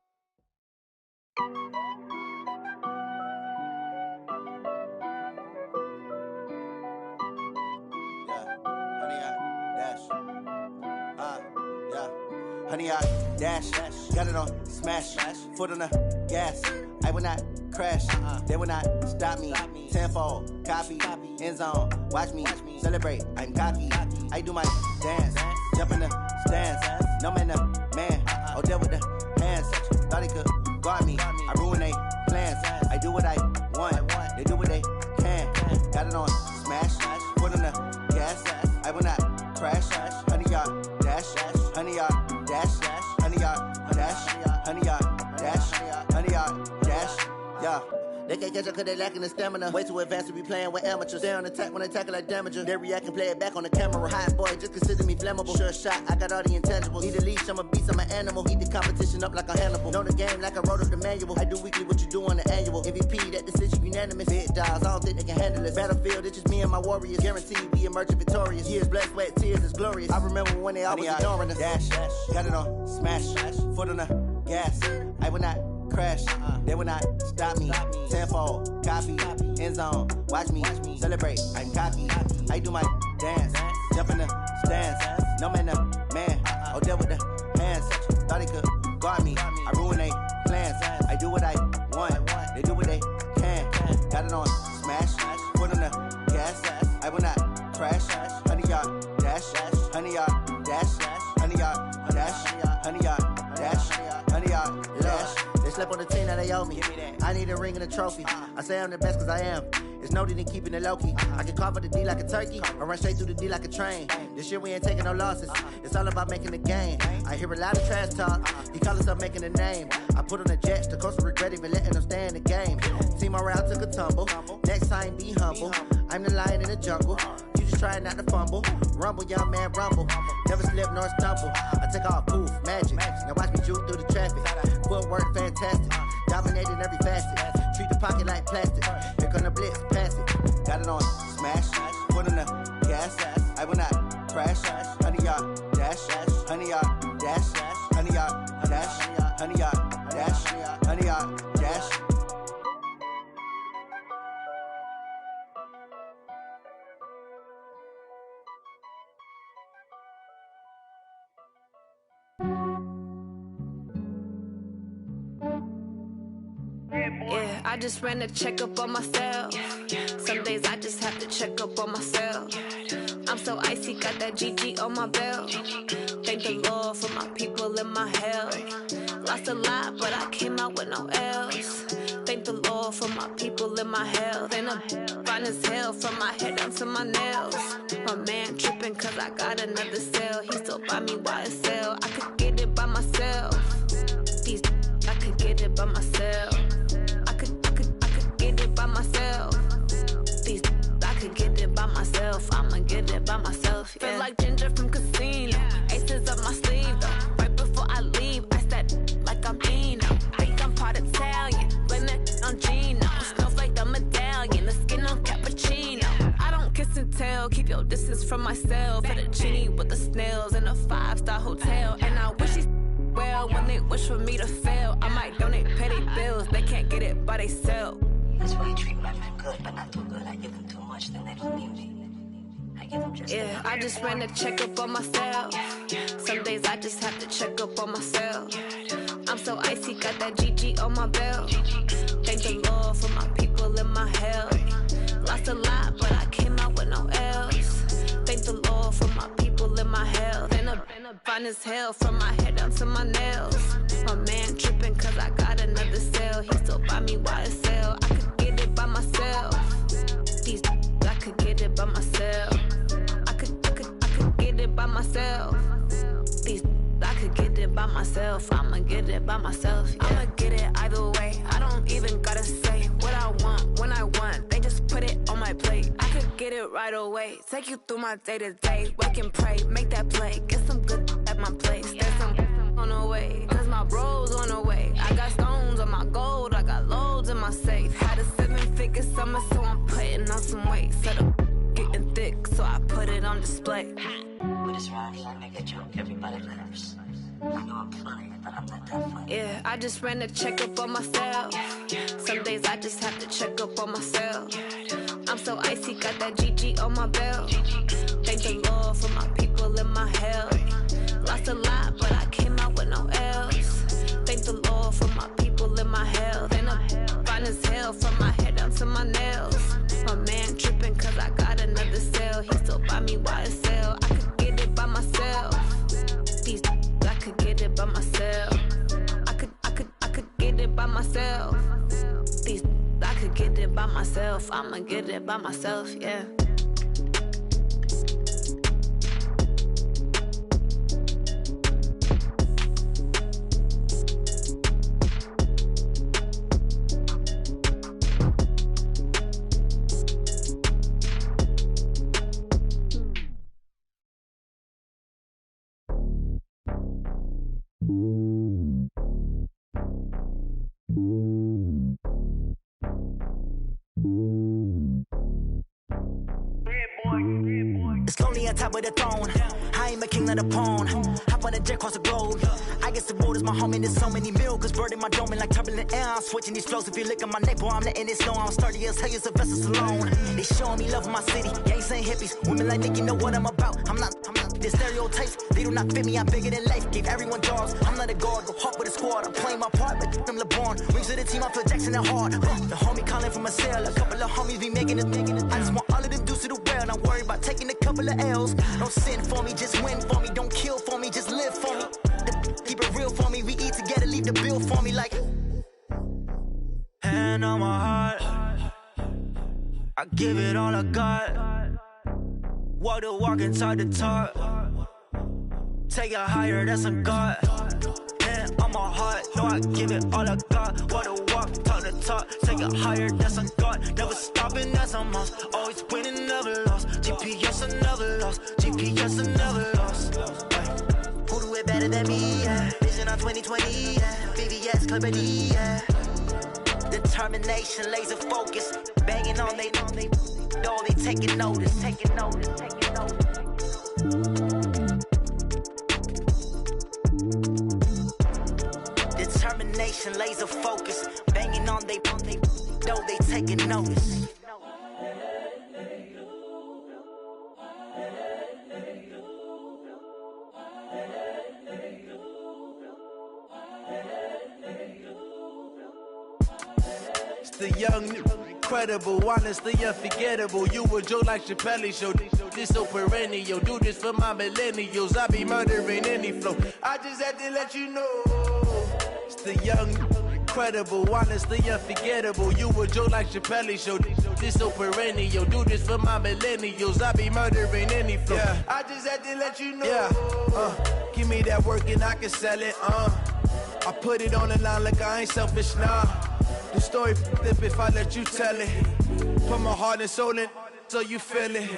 Honey, I dash, got it on smash, foot on the gas. I will not crash, they will not stop me. Tenfold, copy, end zone, watch me celebrate. I'm cocky, I do my dance, jump in the stands. No man, man. Oh, there with the hands. Thought he could guard me. I ruin they plans. I do what I want. They do what they can. Got it on smash. Put on the gas. I will not crash. 100 yard dash. 100 yard dash. 100 yard dash. 100 yard dash. 100 yard dash. Yeah. They can't catch up cause they lacking the stamina. Way too advanced to be playing with amateurs. Stay on attack when I tackle like damager. They react and play it back on the camera. Hot boy, just consider me flammable. Sure shot, I got all the intangibles. Need a leash, I'm a beast, I'm an animal. Heat the competition up like a Hannibal. Know the game like I wrote up the manual. I do weekly what you do on the annual. MVP, that decision unanimous. Big dials, I don't think they can handle it. Battlefield, it's just me and my warriors. Guaranteed we emerge victorious. Years, blood, sweat, tears, it's glorious. I remember when they always ignoring us. Dash, got it on smash. Foot on the gas. I will not crash, they will not stop me. Tenfold, copy, end zone, watch me celebrate. I'm cocky, I do my dance, jump in the stands. No man, man, oh there with the hands. Thought he could guard me. I ruin they plans. I do what I want. They do what they can. Got it on smash, put on the gas. I will not crash. 100 yard dash, 100 yard dash, 100 yard dash, 100 yard dash, 100 yard dash. Slept on the team that they owe me. I need a ring and a trophy. I say I'm the best cause I am. It's no need in keeping it low-key. I can carve up the D like a turkey or run straight through the D like a train. This year we ain't taking no losses. It's all about making the game. I hear a lot of trash talk. He call himself making a name. I put on the Jets. The coach will regret even letting them stay in the game. Team morale took a tumble. Next time be humble. I'm the lion in the jungle. You just trying not to fumble. Rumble, young man, rumble. Never slip nor stumble. I take off, poof, magic. Now watch me juke through the traffic. Footwork fantastic. Dominating every facet. Treat the pocket like plastic. Here come the blitz, pass it. Got it on smash. Put on the gas. I will not crash. 100 yard dash. 100 yard dash. 100 yard dash. 100 yard dash. 100 yard dash. Yeah, I just ran a checkup on myself. Some days I just have to check up on myself. I'm so icy, got that GG on my belt. Thank the Lord for my people and my health. Lost a lot, but I came out with no L's. Thank the Lord for my people and my health. And I'm fine as hell from my head down to my nails. My man tripping cause I got another cell. He still buy me YSL. I could get it by myself. I could get it by myself. I could get it by myself. I could get it by myself. I'ma get it by myself. Yeah. Feel like Ginger from Casino. Aces up my sleeve though. Right before I leave, I said like I'm Dino. Think I'm part Italian. Blame it on Gino. Snowflake the medallion. The skin on cappuccino. I don't kiss and tell. Keep your distance from myself. At a genie with the snails in a 5-star hotel. And I wish he's well when they wish for me to fail. I might donate, pay their bills. They can't get it by they sell. That's why you treat women good, but not too good. I give them too much, then they don't need me. I give them just yeah, I just ran a checkup on myself. Some days I just have to check up on myself. I'm so icy, got that GG on my belt. Thank the Lord for my people and my health. Lost a lot, but I came out with no L's. Thank the Lord for my people and my health. And I'm fine as hell from my head down to my nails. My man tripping cause I got another cell. He still buy me YSL. I could get it by myself. I could get it by myself. I could get it by myself. I could get it by myself. I'ma get it by myself. Yeah. I'ma get it either way. I don't even gotta say what I want when I want. They just put it on my plate. I could get it right away. Take you through my day to day. Wake and pray, make that play. Get some good at my place. There's some on the way. Cause my bros on the way. I got stones on my gold. I got loads in my safe. Had a 7-figure summer, so I'm putting on some weight. Set up getting thick, so I put it on display. But it's around here, I make a joke, everybody laughs. I know I'm funny, but I'm not that funny. Yeah, I just ran a checkup on myself. Some days I just have to check up on myself. I'm so icy, got that GG on my belt. Thank the Lord for my people and my health. Lost a lot, but I came out with no L's. Thank the Lord for my people and my health. And I'm fine as hell from my head down to my nails. My man tripping cause I got another cell. He still buy me YSL. I could get it by myself. I it by myself. These I could get it by myself. I'ma get it by myself, yeah. It's lonely on top of the throne. I ain't a king of the pawn. Hop on a jet across the globe. I guess the road is my home and there's so many milk. Bird in my dome and like turbulent air. I'm switching these flows. If you look at my neck, boy, I'm letting it snow. I'm sturdy as hell, as a vessel alone. They showing me love in my city. Gangs ain't hippies. Women like Nick, you know what I'm about. I'm not. The stereotypes, they do not fit me. I'm bigger than life. Gave everyone jobs. I'm not a guard. Go hard with a squad. I'm playing my part, but I'm LeBron. Rings of the team, I feel Jackson and hard. The homie calling from a cell. A couple of homies be making it. I just want all of them dudes to the well. Not worry about taking a couple of L's. Don't sin for me, just win for me. Don't kill for me, just live for me. Keep it real for me. We eat together, leave the bill for me like. Hand on my heart, I give it all I got. Walk the walk and talk the talk. Take it higher, that's a God. Hand on my heart, no, I give it all I got. Walk the walk, talk the talk. Take it higher, that's a God. Never stopping, that's a must. Always winning, never lost. GPS, I never lost. GPS, I never lost. Who do it better than me? Yeah. Vision on 2020, yeah. VVS, Clippity, yeah. Determination, laser focus. Banging on they door, they taking notice. Taking notice, taking notice. Determination, laser focus. Banging on they door, they taking notice. The young, incredible, honestly unforgettable. You a joke like Chappelle show. This so perennial. Do this for my millennials. I be murdering any flow. I just had to let you know. It's the young, incredible, honestly unforgettable. You a joke like Chappelle show. This so perennial. Do this for my millennials. I be murdering any flow. Yeah. I just had to let you know. Yeah. Give me that work and I can sell it. I put it on the line like I ain't selfish, nah. The story flip if I let you tell it. Put my heart and soul in so you feel it.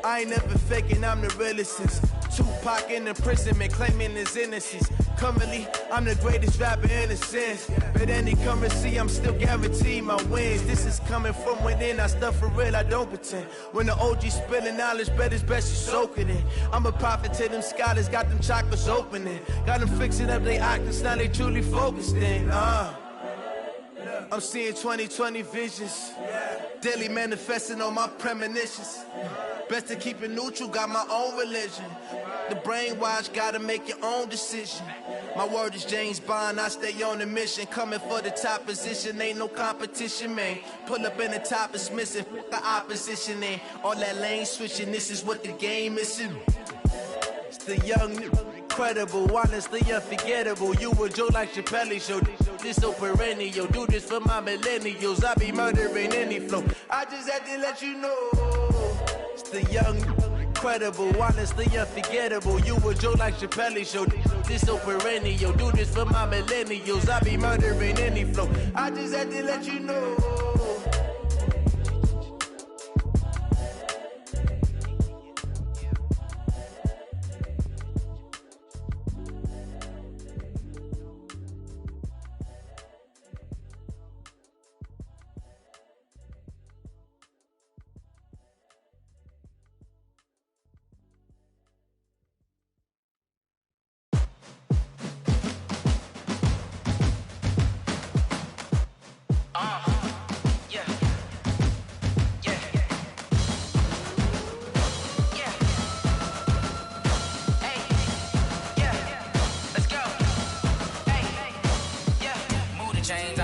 I ain't never faking, I'm the realest since Tupac in imprisonment, claiming his innocence. Currently, I'm the greatest rapper in a sense. But any currency, I'm still guaranteed my wins. This is coming from within, I stuff for real, I don't pretend. When the OG spilling knowledge, bet it's best you soak it in. I'm a prophet to them scholars, got them chakras opening. Got them fixing up their octaves, now they truly focused in. I'm seeing 2020 visions, daily manifesting on my premonitions. Best to keep it neutral, got my own religion. The brainwash, gotta make your own decision. My word is James Bond, I stay on a mission. Coming for the top position, ain't no competition, man. Pull up in the top, it's missing, the opposition, ain't all that lane switching, this is what the game is. It's the young, incredible, honestly unforgettable. You a joke like Chappelle show. This so perennial. Do this for my millennials. I be murdering any flow. I just had to let you know. It's the young, incredible, honestly unforgettable. You a joke like Chappelle show. This so perennial. Do this for my millennials. I be murdering any flow. I just had to let you know.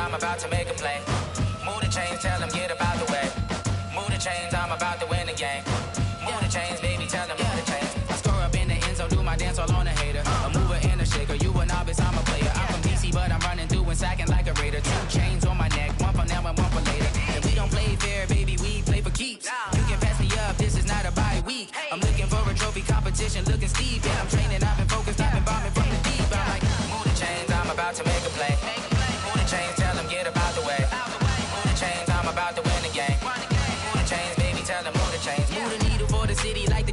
I'm about to make a play. Move the chains, tell them get about the way. Move the chains, I'm about to win the game. Move the chains, baby, tell them move the chains. I score up in the end zone, do my dance all on a hater. A mover and a shaker, you a novice, I'm a player. I'm from DC, but I'm running through and sacking like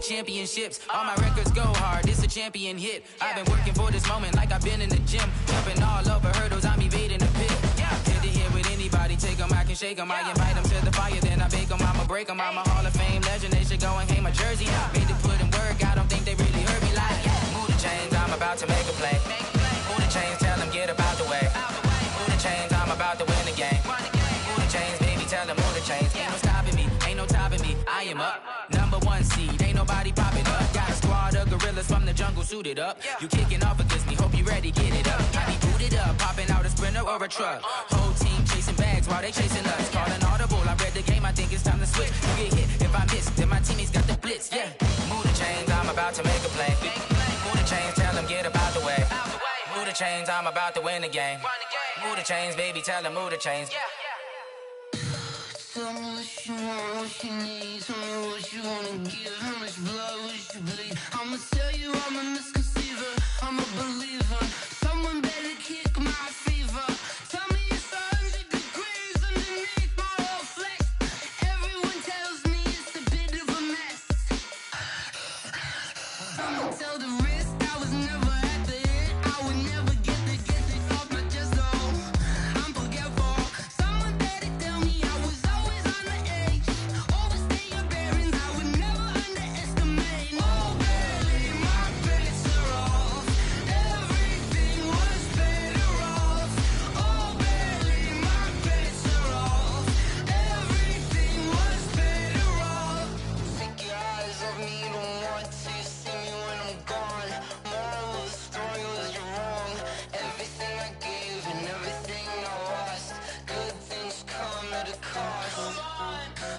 championships. All my records go hard, this a champion hit. I've been working for this moment like I've been in the gym. Jumping all over hurdles, I'm evading the pit. Head to head with anybody, take them, I can shake them. I invite them to the fire, then I bake them, I'ma break them. I'm a Hall of Fame legend, they should go and hang my jersey. Made to put in work, I don't think they really heard me like, move the chains, I'm about to make a play. Move the chains, tell them get up out the way. Move the chains, I'm about to win the game. Move the chains, baby, tell them move the chains. Ain't no stopping me, ain't no topping me. I am up, number one seed, ain't nobody popping up. Got a squad of gorillas from the jungle suited up. You kicking off against me, hope you ready, get it up. I be booted up, popping out a Sprinter or a truck. Whole team chasing bags while they chasing us. Calling audible, I read the game, I think it's time to switch. You get hit, if I miss, then my teammates got the blitz, yeah. Move the chains, I'm about to make a play. Move the chains, tell them get up out the way. Move the chains, I'm about to win the game. Move the chains, baby, tell them move the chains. Tell me what you want, what you need. Tell me what you wanna give. How much blood would you bleed? I'ma tell you I'm a misconceiver. I'm a believer. Someone better kick my fever. Tell me it's 100 degrees underneath my whole flesh. Everyone tells me it's a bit of a mess. I'ma tell the risk I was never at the end. I would never get the off my chest though. I'm forgetful. Someone better tell me I was always on the edge. Overstay your bearings, I would never underestimate. Oh baby, my bets are off. Everything was better off. Oh baby, my bets are off. Everything was better off. Take your eyes off me, don't want to see me when I'm gone. Moral of the story was you're wrong. Everything I gave and everything I lost. Good things come at a cost.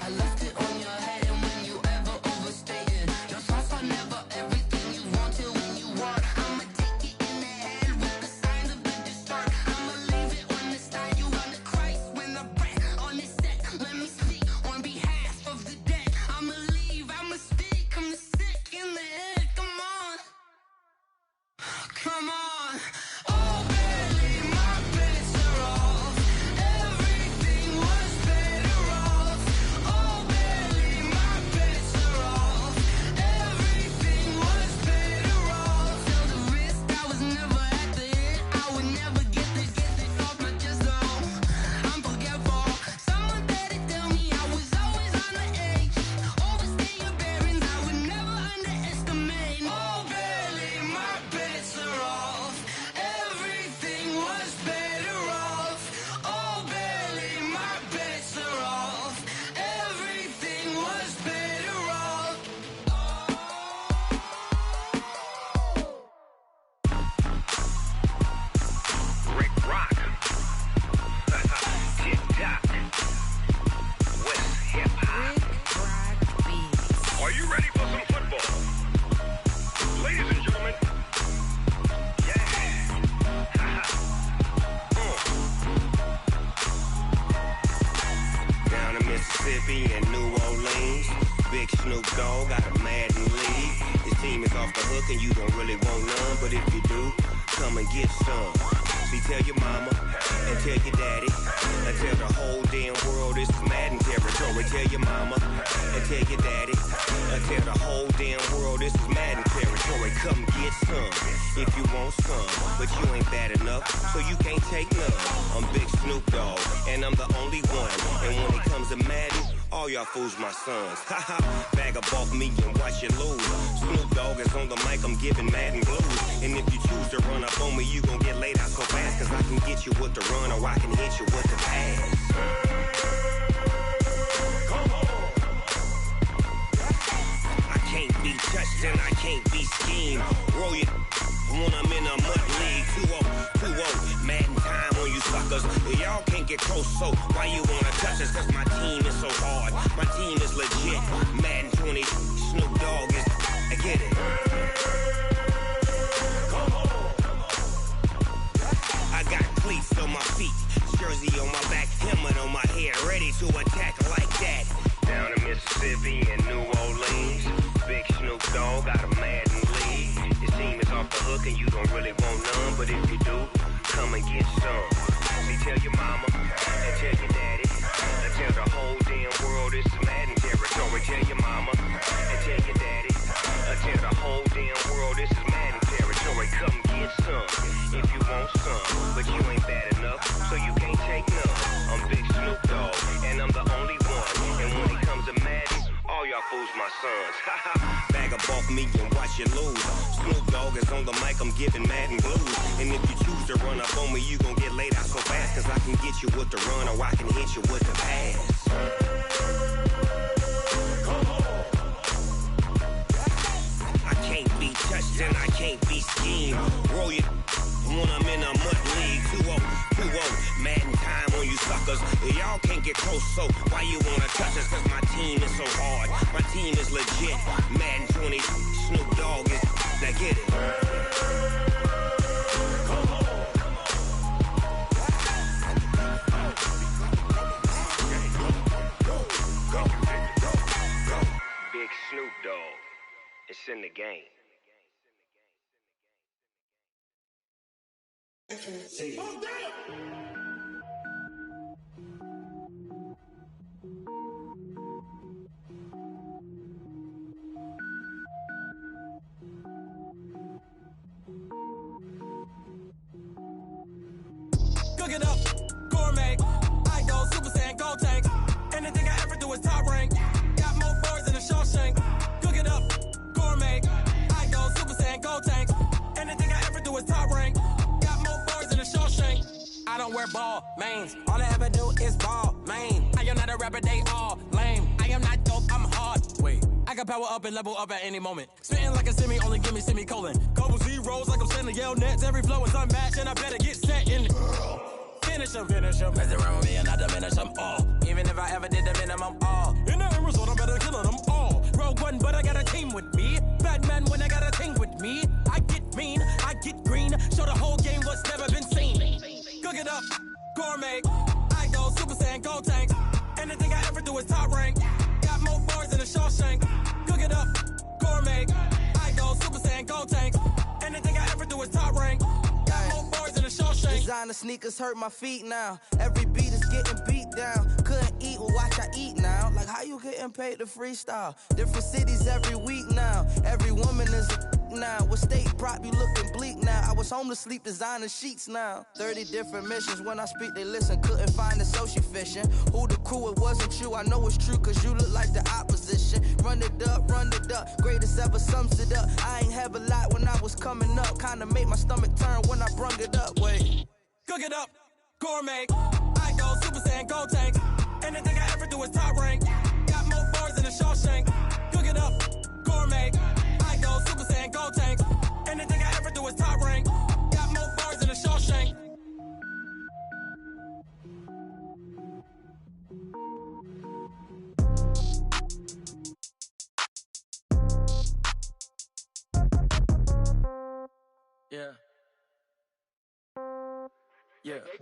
I left it on your head, and when you ever overstay it, your thoughts are never everything you want till when you want. I'ma take it in the head with the signs of the distort. I'ma leave it on the side. You on the Christ when the breath on this set. Let me speak on behalf of the dead. I'ma leave, I'ma speak. I'm the sick in the head. Come on, come on. Oh baby, my bets are off. Everything was better off. Oh baby, my bets are off. Everything was better off. Tell the risk I was never at the end. I would never get it off my chest though. I'm forgetful. Someone better tell me I was always on the edge. Overstay your bearings, I would never underestimate. Oh baby, my bets are off. Everything was better off. Oh baby, my bets are off. Everything was better off. Rick Rock. TikTok. West Hip Hop. Are you ready for some football? Ladies and gentlemen. Down in Mississippi and New Orleans, Big Snoop Dogg got a Madden league. His team is off the hook and you don't really want none, but if you do, come and get some. See, tell your mama and tell your daddy and tell the whole damn world this is Madden territory. Tell your mama and tell your daddy and tell the whole damn world this is Madden territory. Come get some if you want some, but you ain't bad enough, so you can't take none. I'm Big Snoop Dogg, and I'm the only one. And when it comes to Madden, all y'all fools my sons. Haha, bag up off me and watch you lose. Snoop Dogg is on the mic, I'm giving Madden blues. And if you choose to run up on me, you gon' get laid out so fast, cause I can get you with the run or I can hit you with the pass. I can't be touched and I can't be schemed. Roll your when I'm in a mud league. 2-0, Madden time on you suckers. Y'all can't get close, so why you wanna touch us? Cause my team is so hard, my team is legit. Madden 20, Snoop Dogg is, I get it. I got cleats on my feet, jersey on my back, helmet on my head, ready to attack like that. Down in Mississippi and New Orleans, Big Snoop Dogg got a Madden league. His team is off the hook and you don't really want none, but if you do, come and get some. See, tell your mama and tell your daddy and tell the whole damn world this is Madden territory. Tell your mama and tell your daddy some if you want some, but you ain't bad enough, so you can't take none. I'm Big Snoop Dogg, and I'm the only one. And when it comes to Madden, all y'all fools my sons. Bag a bulk me and watch you lose. Snoop Dogg is on the mic, I'm giving Madden blues. And if you choose to run up on me, you gon' get laid out so fast, cause I can get you with the run or I can hit you with the pass. I can't be touched and I can't be schemed. Roll you when I'm in a mud league. 2-0, Madden time on you suckers. Y'all can't get close, so why you wanna touch us? Cause my team is so hard, my team is legit. Madden 20, Snoop Dogg is, now get it. Big Snoop Dogg, it's in the game. Cook it up, gourmet. I go Super Saiyan, gold tank. Anything I ever do is top rank. Got more bars than a Shawshank. Cook it up, gourmet. I go Super Saiyan, gold tank. Anything I ever do is top rank. Got more bars than a Shawshank. I don't wear ball mains. All I ever do is ball main. I am not a rapper, they all lame. I am not dope, I'm hard. Wait, I can power up and level up at any moment. Spitting like a semi, only give me semicolon. Couple zeros like I'm sending yell nets. Every flow is unmatched and I better get set in. Finish them. Mess around with me and I diminish them all. Even if I ever did the minimum all. In the end result, I'm better killing them all. Rogue One, but I got a team with me. Batman when I got a team with me. I get mean, I get green. Show the whole game what's never been seen. Cook it up, gourmet. I go Super Saiyan, gold tank. Anything I ever do is top rank. Got more bars than a Shawshank. Cook it up, gourmet. I go Super Saiyan, gold tank. Anything I ever do is top rank. Got more bars than a Shawshank. Designer sneakers hurt my feet now. Every beat is getting beat down. Couldn't eat, well watch I eat now. Like how you getting paid to freestyle? Different cities every week now. Every woman is a now. What state prop you looking bleak now? I was home to sleep designer sheets now. 30 different missions. When I speak they listen. Couldn't find the social fishing. Who the crew, it wasn't you. I know it's true cause you look like the opposition. Run it up. Greatest ever sums it up. I ain't have a lot when I was coming up. Kinda made my stomach turn when I brung it up. Wait. Cook it up, gourmet. I go Super Saiyan, gold tank. Anything I ever do is top rank. Got more bars than a Shawshank. Cook it up, gourmet. I go Super Saiyan, gold tank. Anything I ever do is top rank. Got more bars than a Shawshank. Yeah. Yeah. Hey,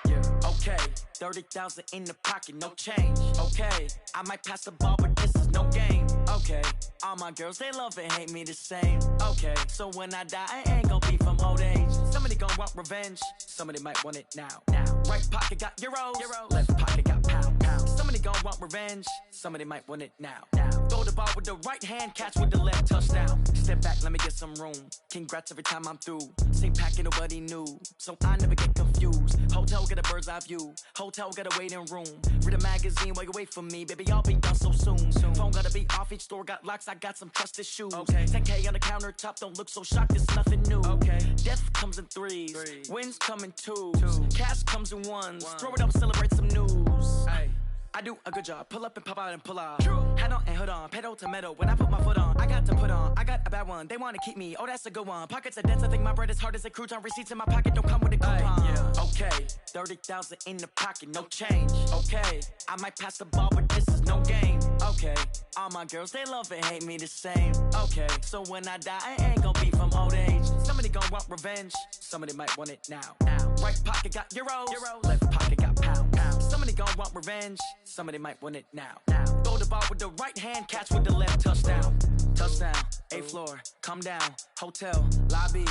yeah. Okay. 30,000 in the pocket, no change. Okay. I might pass the ball, but this is no game. Okay. All my girls, they love and hate me the same. Okay. So when I die, I ain't gon' be from old age. Somebody gon' want revenge. Somebody might want it now. Right pocket got euros. Left pocket got pound. Somebody gon' want revenge. Somebody might want it now. Throw the ball with the right hand, catch with the left, touchdown. Step back, let me get some room. Congrats every time I'm through. Same packet, nobody knew. So I never get confused. Hotel get a bird's eye view. Hotel get a waiting room. Read a magazine while you wait for me. Baby, I'll be done so soon. Phone gotta be off, each store got locks. I got some trusted shoes. Okay. 10K on the countertop, don't look so shocked, it's nothing new. Okay. Death comes in threes. Wins come in twos. Cash comes in ones. Throw it up, celebrate some news. Ay. I do a good job. Pull up and pop out and pull out. Head on and hood on. Pedal to metal. When I put my foot on, I got to put on. I got a bad one. They want to keep me. Oh, that's a good one. Pockets are dense. I think my bread is hard as a crouton. Receipts in my pocket don't come with a coupon. Yeah. Okay. 30,000 in the pocket. No change. Okay. I might pass the ball, but this is no game. Okay. All my girls, they love and hate me the same. Okay. So when I die, I ain't gon' be from old age. Somebody gon' want revenge. Somebody might want it now. Right pocket got euros. Left pocket got pound. Somebody gon' want revenge. Somebody might want it now. Throw the ball with the right hand, catch with the left, touchdown. Touchdown, 8th floor, come down, hotel, lobby.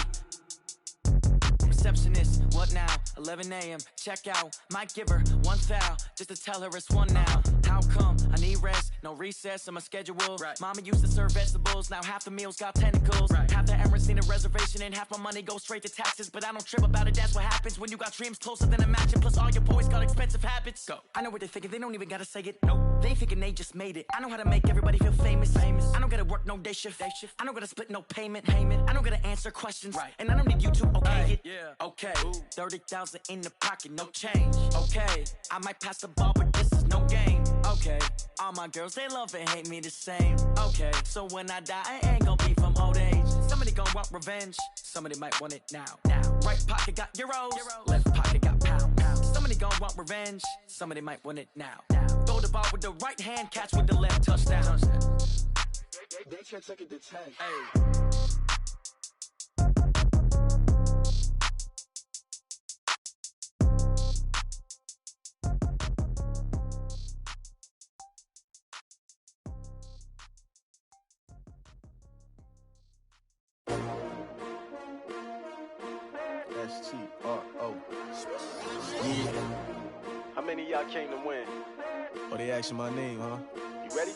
Receptionist, what now? 11 a.m., check out. Might give her one foul, just to tell her it's one now. How come? I need rest, no recess in my schedule. Right. Mama used to serve vegetables, now half the meals got tentacles. Right. Half the Emirates need a reservation and half my money goes straight to taxes. But I don't trip about it, that's what happens when you got dreams closer than a match. And plus all your boys got expensive habits. Go. I know what they're thinking, they don't even gotta say it. Nope. They thinking they just made it. I know how to make everybody feel famous. I don't gotta work no day shift. I don't gotta split no payment. I don't gotta answer questions. Right. And I don't need you to okay it. Yeah. Okay. 30,000 in the pocket, no change. Okay. I might pass the ball, but this is no game. Okay. All my girls, they love and hate me the same. Okay. So when I die, I ain't gonna be from old age. Somebody gon' want revenge. Somebody might want it now. Right pocket got euros. Left pocket got pounds. Somebody gon' want revenge. Somebody might want it now. Throw the ball with the right hand, catch with the left, touchdown. They can't take it to 10. Hey. STRO. Yeah. How many of y'all came to win? Oh, they asking my name, huh? You ready?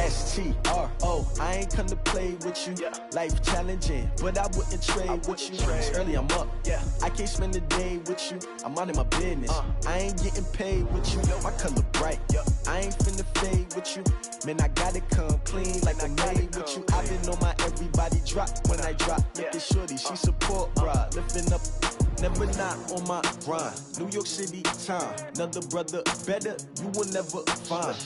STRO. I ain't come to play with you. Yeah. Life challenging, but I wouldn't trade with you. It's early, I'm up. Yeah. I can't spend the day with you. I'm minding my business. I ain't getting paid with you. My color bright. Yeah. I ain't finna fade with you. Man, I gotta come clean like I'm made with you. I've been on my everybody drop when I drop. Look at shorty, she support ride. Lifting up, never not on my grind. New York City time, another brother better, you will never find.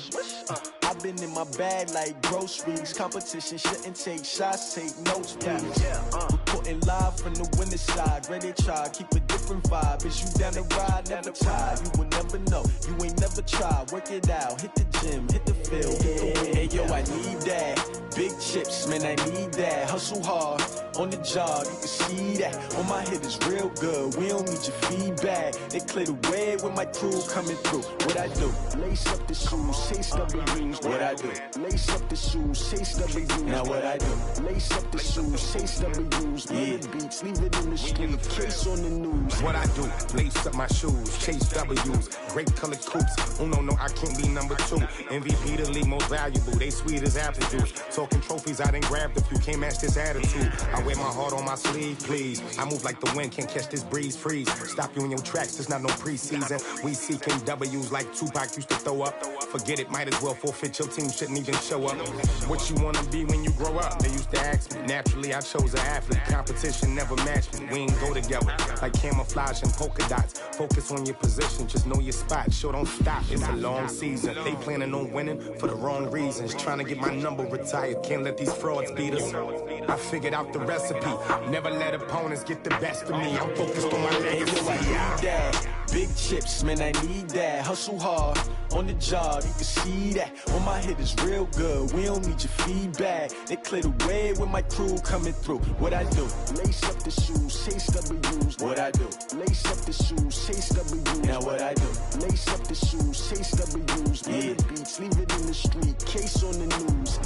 I've been in my bag like groceries. Competition shouldn't take shots, take notes, please. Reporting live from the winter side. Ready to try, keep a different vibe. Is you down the ride, never tired. You will never know, you ain't never tried. Work it out, hit the gym, hit the field, hit the wind. Hey yo, I need that. Big chips, man, I need that. Hustle hard, on the job, you can see that. On my head is real good, we don't need your feedback. They clear the way with my crew coming through. What I do? Lace up the shoes, chase W's. What I do? Lace up the shoes, chase W's. Now what I do? Lace up the shoes, chase W's. Yeah. Beats, leave it in the street, case on the news. What I do? Lace up my shoes, chase W's. Great colored coops. Oh no, I can't be number 2. MVP the league most valuable. They sweet as apple juice. Talking trophies, I didn't grab the few. Can't match this attitude. I wear my heart on my sleeve, please. I move like the wind, can't catch this breeze, freeze. Stop you in your tracks, there's not no preseason. We seeking W's like Tupac used to throw up. Forget it, might as well forfeit. Your team shouldn't even show up. What you wanna be when you grow up? They used to ask me. Naturally, I chose an athlete. Competition never matched me. We ain't go together like camouflage and polka dots. Focus on your position, just know your spot. Sure, don't stop. It's a long season. They planning on winning for the wrong reasons. Trying to get my number retired. Can't let these frauds beat us. I figured out the recipe. Never let opponents get the best of me. I'm focused on my legacy. Big chips, man, I need that. Hustle hard, on the job, you can see that. On my head is real good, we don't need your feedback. They clear the way with my crew coming through. What I do? Lace up the shoes, chase W's. What I do? Lace up the shoes, chase W's. Now what I do? Lace up the shoes, chase W's. Yeah. Beats, leave it in the street, case on the news.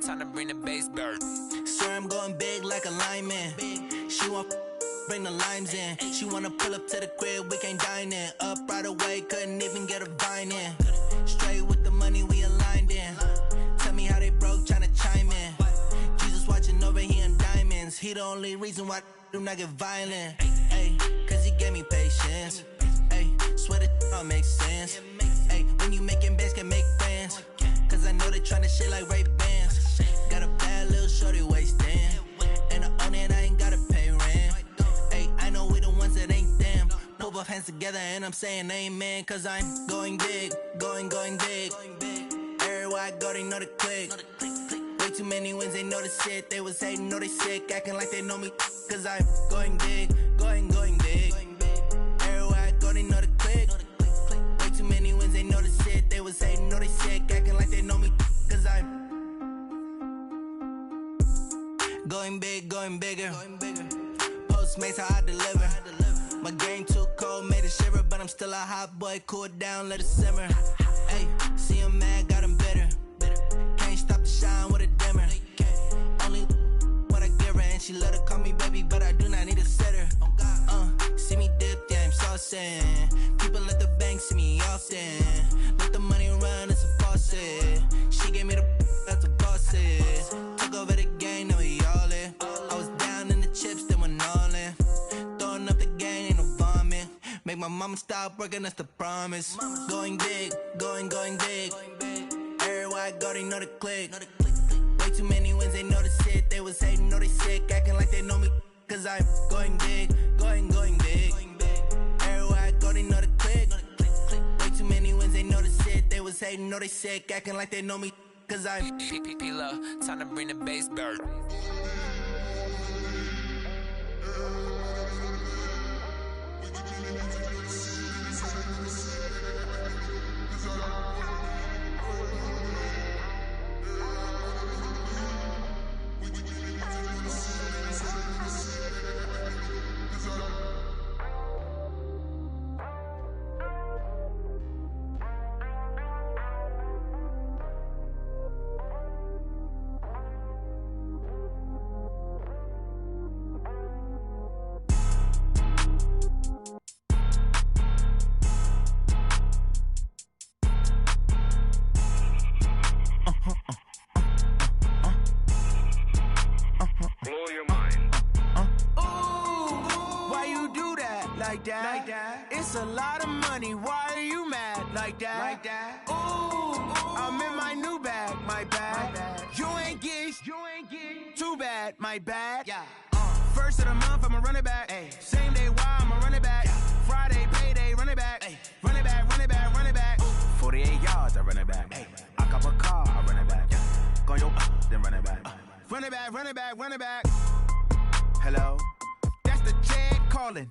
Time to bring the bass bird. Sir, I'm going big like a lineman. She want bring the limes in. She wanna pull up to the crib, we can't dine in. Up right away, couldn't even get a vine in. Straight with the money we aligned in. Tell me how they broke, tryna chime in. Jesus watching over here in diamonds. He the only reason why I do not get violent. Ay, cause he gave me patience. Ay, swear that all makes sense. Ay, when you making bands can make friends. Cause I know they tryna shit like Ray Bans. Got a bad little shorty wasting. And I own it, I ain't gotta pay rent. Ay, I know we the ones that ain't them. Pull both hands together and I'm saying amen. Cause I'm going big, going big. Everywhere I go, they know the click. Way too many wins, they know the shit. They was hating, know they sick, acting like they know me. Cause I'm going big, going big. Everywhere I go, they know the click. Going big, going bigger. Postmates, how I deliver. My game too cold, made it shiver, but I'm still a hot boy. Cool it down, let it simmer. Hey, see him mad, got him bitter. Can't stop the shine with a dimmer. Only what I give her, and she let her call me baby, but I do not need a sitter. See me dip, yeah, I'm saucing. People at the bank see me often. Let the money run, it's a faucet. She gave me the that's a boss is. Took over the game, now we all in. I was down in the chips, then went all in. Throwing up the game, ain't no vomit. Make my mama stop working, that's the promise. Going big, going big. Everywhere I go, they know the click. Way too many wins, they know the shit. They was hating, know they sick, acting like they know me. Cause I'm going big, going big. Everywhere I go, they know the click. Way too many wins, they know the shit. They was hating, know they sick, acting like they know me. Cause I'm P-P-P-Love, time to bring the bass back. It's a lot of money, why are you mad like that? Ooh, I'm in my new bag, my bad. You ain't get too bad, my bad. First of the month, I'ma run it back. Same day, why I'ma run it back. Friday, payday, run it back. Run it back, run it back, run it back. 48 yards, I run it back. I cop a car, I run it back. Go yo, then run it back. Run it back, run it back, run it back. Hello? That's the jag calling.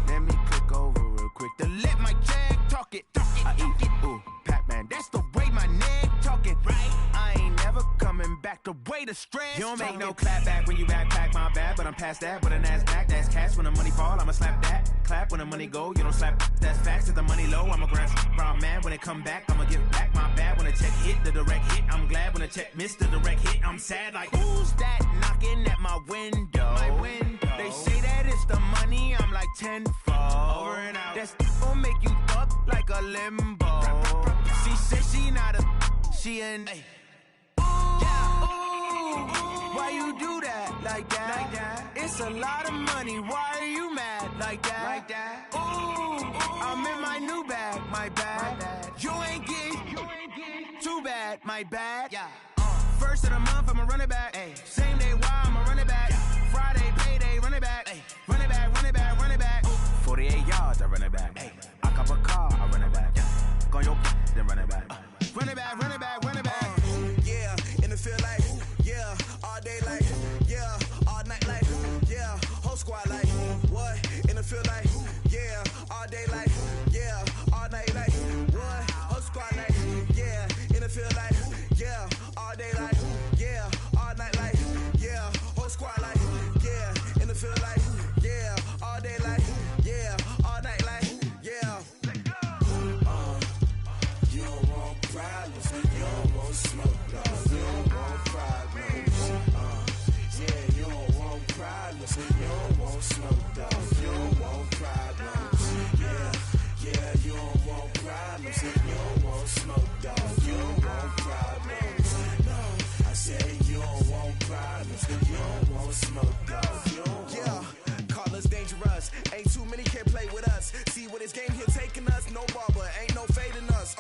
Let me click over real quick to let my jag talk it. I eat it, ooh, Pac-Man. That's the way my neck talking. Right? I ain't never coming back the way the stress. You don't make no clap back when you backpack, my bad. But I'm past that. But a NASDAQ, that's cash. When the money fall, I'ma slap that. Clap when the money go, you don't slap. That's facts. If the money low, I'ma grab brown man. When it come back, I'ma give back my bad. When the check hit, the direct hit. I'm glad when the check missed the direct hit. I'm sad like, who's that knocking at my window? My window. They say that it's the money, I'm like tenfold. Over and out. That's gon' make you up like a limbo. She said she not a, she an. Ooh, why you do that like that? It's a lot of money, why are you mad like that? Ooh, I'm in my new bag, my bad. You ain't get too bad, my bad. First of the month, I'ma run it back. Same day, why I'ma run it back. Friday, payday, run it back. Run it back, run it back, run it back. 48 yards, I run it back. I cop a car, I run it back. Go yo, then run it back. Run it back, run it back, run it back. Yeah, in the field like, yeah, all day like, yeah, all night like, yeah, whole squad like, what? In the field like, yeah, all day like, yeah, all night like, what? Whole squad like, yeah, in the field like, yeah, all day like, yeah, all night like, yeah, whole squad like, yeah, in the field like, yeah, all day like, yeah, all night like, yeah. You don't want problems, you don't want smoke, no. You don't want problems, yeah, you don't want problems, you don't want smoke, dog. You don't want problems, yeah, you don't want problems, you don't want smoke, dog. You don't want problems, no. I said you don't want problems, you don't want smoke, dog. You don't want. Call us dangerous, ain't too many can play with us. See what this game here taking us, no barber, ain't no fading us.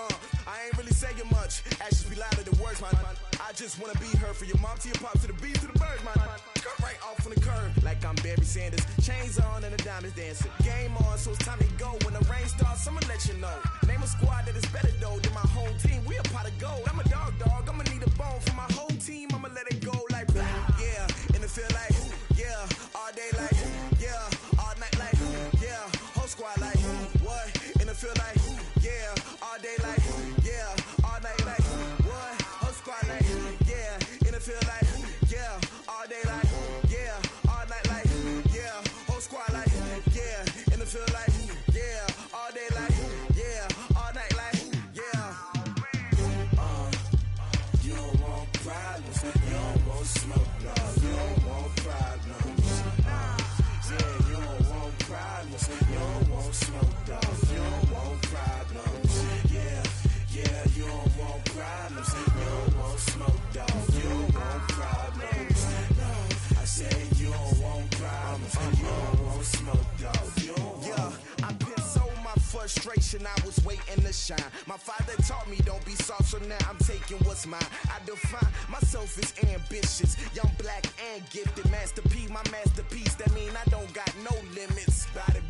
I ain't really saying much, actions be louder than words, man. I just wanna be heard, for your mom to your pop, to the beat, to the birds, man. Cut right off on the curb, like I'm Barry Sanders. Chains on and the diamonds dancing. Game on, so it's time to go. When the rain starts, I'ma let you know. Name a squad that is better though than my whole team. We a pot of gold. I'm a dog, I'ma need a bone for my whole team. I'ma let it go like, yeah, in the field like, yeah, all day like, yeah, all night like, yeah, whole squad like, what? In the field like, yeah, all day like, yeah, all night like, what? Whole squad like, yeah, in the field like, yeah, all day like, yeah, frustration, I was waiting to shine. My father taught me don't be soft, so now I'm taking what's mine. I define myself as ambitious, young, black, and gifted. Master P, my masterpiece, that mean I don't got no limits. Bout it,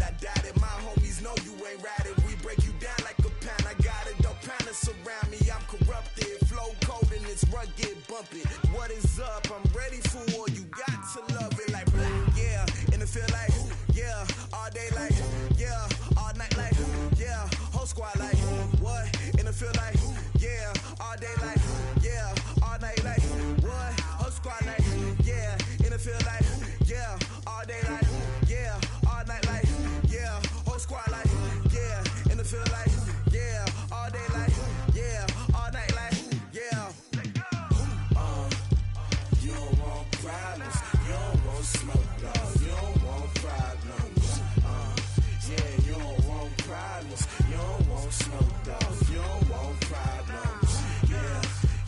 I doubt it. My homies know you ain't ratted. We break you down like a pound. I got it, don't pound it surround me. I'm corrupted, flow cold and it's rugged, bumpy. What is up? I'm ready for war. You got to love it like black, yeah. And it feel like, yeah, all day like, yeah, all night like, yeah, whole squad like, what? And it feel like, yeah, all day like, yeah, all night like, what? Whole squad like, yeah, and it feel like, yeah, all day like, yeah, all night like, yeah, whole squad like, yeah, and it feel like, yeah, all day like, yeah, all night like, yeah. You don't want problems, you don't want smoke, dog, you don't want problems. Yeah, you don't want problems, you don't want smoke, dog, you don't want problems.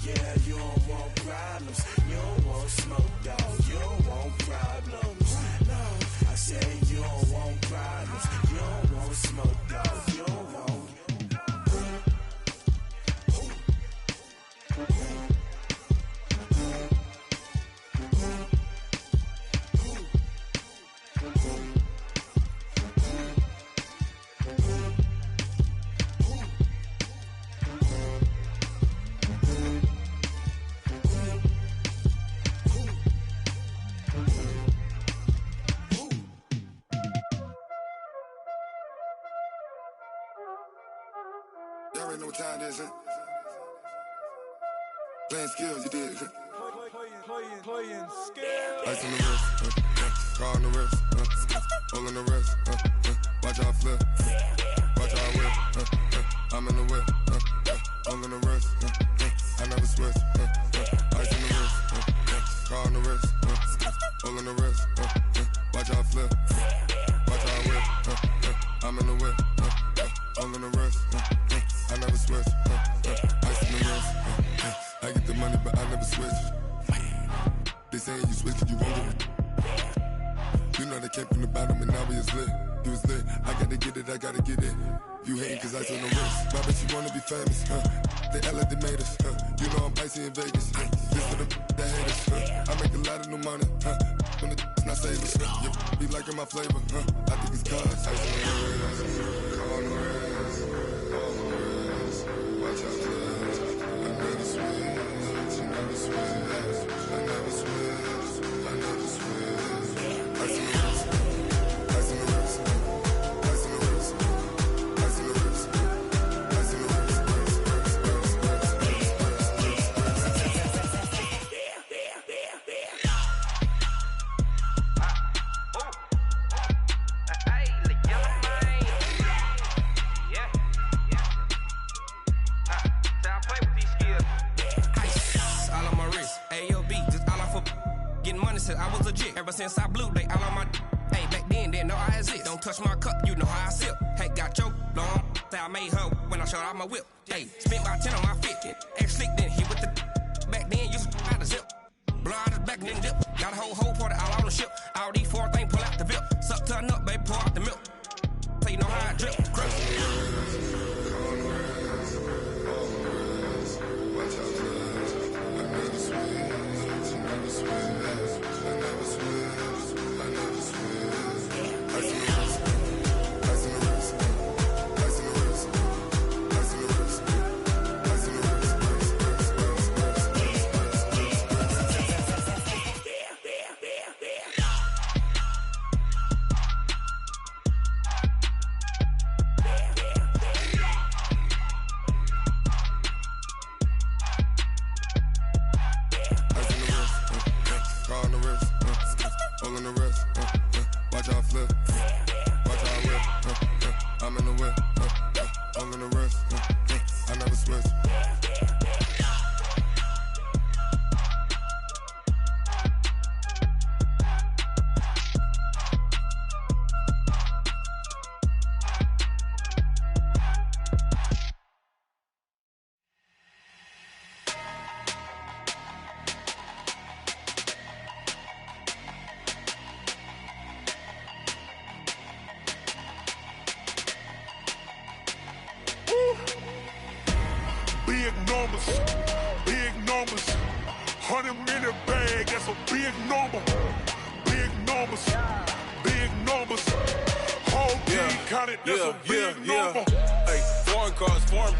Yeah, you don't want problems, you don't want smoke, dog, you don't want problems. No, I say you don't want problems, you don't want smoke, dog, you don't want. Y'all already know what time it is, huh? Playing skills, you did. Playing skills. Ice on the wrist, car on the wrist, hole in the wrist, watch out flip, watch out whip, I'm in the whip, hole in the wrist, I never switch, ice on the wrist, car on the wrist, hole in the wrist, watch out flip, watch out whip, I'm in the whip, hole in the wrist, I never switch, ice on the wrist, I get the money but I never switch. They saying you switch, you won't get it. You know they came from the bottom and now we is lit. You was lit, I gotta get it, I gotta get it. You hating cause ice on the wrist. Why bet you wanna be famous, They act like they made us, You know I'm icy in Vegas, This for the that hate us, I make a lot of new money, When the not savers, You be liking my flavor, I think it's cause ice on the wrist, on the wrist, on the wrist. Watch out, cuz I never switch, you never switch. I never switch, I never switch. Ice in the wrist, ice in the wrist, ice in the wrist, ice in the wrist, ice in the wrist, I was legit. Ever since I blew, they all on my hey, back then, didn't know I exist. Don't touch my cup, you know how I sip. Hey, got your long, say I made her when I showed out my whip. Hey, spent about 10 on my 50. Ex slick, then hit with the back then, used to out the zip. Blow out his back, then dip. Got a whole party all on the ship. All these four things pull out the VIP. Suck to a nut, baby, pour out the milk. So you know how I drip. Crush. numbers, big numbers. 100-minute bag, that's a big number. Big numbers, big numbers. Whole team counted, that's a big number. Hey, foreign cars, foreign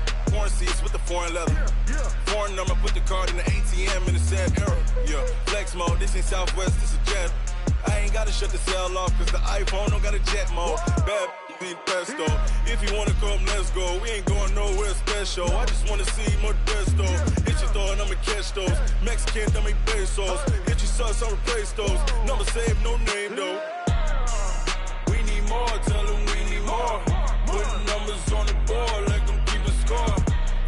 seats with the foreign leather. Foreign number, put the card in the ATM in the sad era. Yeah, flex mode, this ain't Southwest, this is jet. I ain't gotta shut the cell off, cause the iPhone don't got a jet mode. Bad need pesto. If you wanna come, let's go. We ain't going nowhere special. I just wanna see more desto. Hit your throw and I'ma catch those. Mexican, dummy pesos. Hit your sus, I'll replace those. Number saved, no name though. We need more, tell them we need more. Putting numbers on the board, like them keep a score.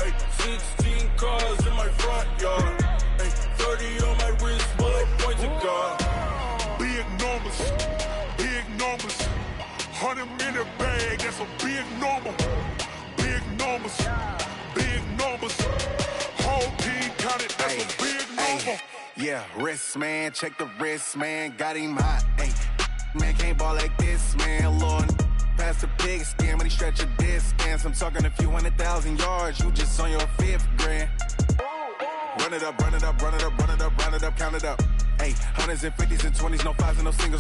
Hey, 16 cars in my front yard. Hey, 30 on my wrist, bullet points of God. Big numbers, big numbers. 100-minute bag, that's a big number. Big numbers, big numbers. Whole team counted, that's a big number. Yeah, wrist man, check the wrist man, got him hot. Ay, man can't ball like this, man. Lord, past the pig skin when he stretch a distance. I'm talking a few 100,000 yards, you just on your 5th grand. Run it up, run it up, run it up, run it up, run it up, count it up. Ay, hundreds and 50s and 20s, no 5s and no singles.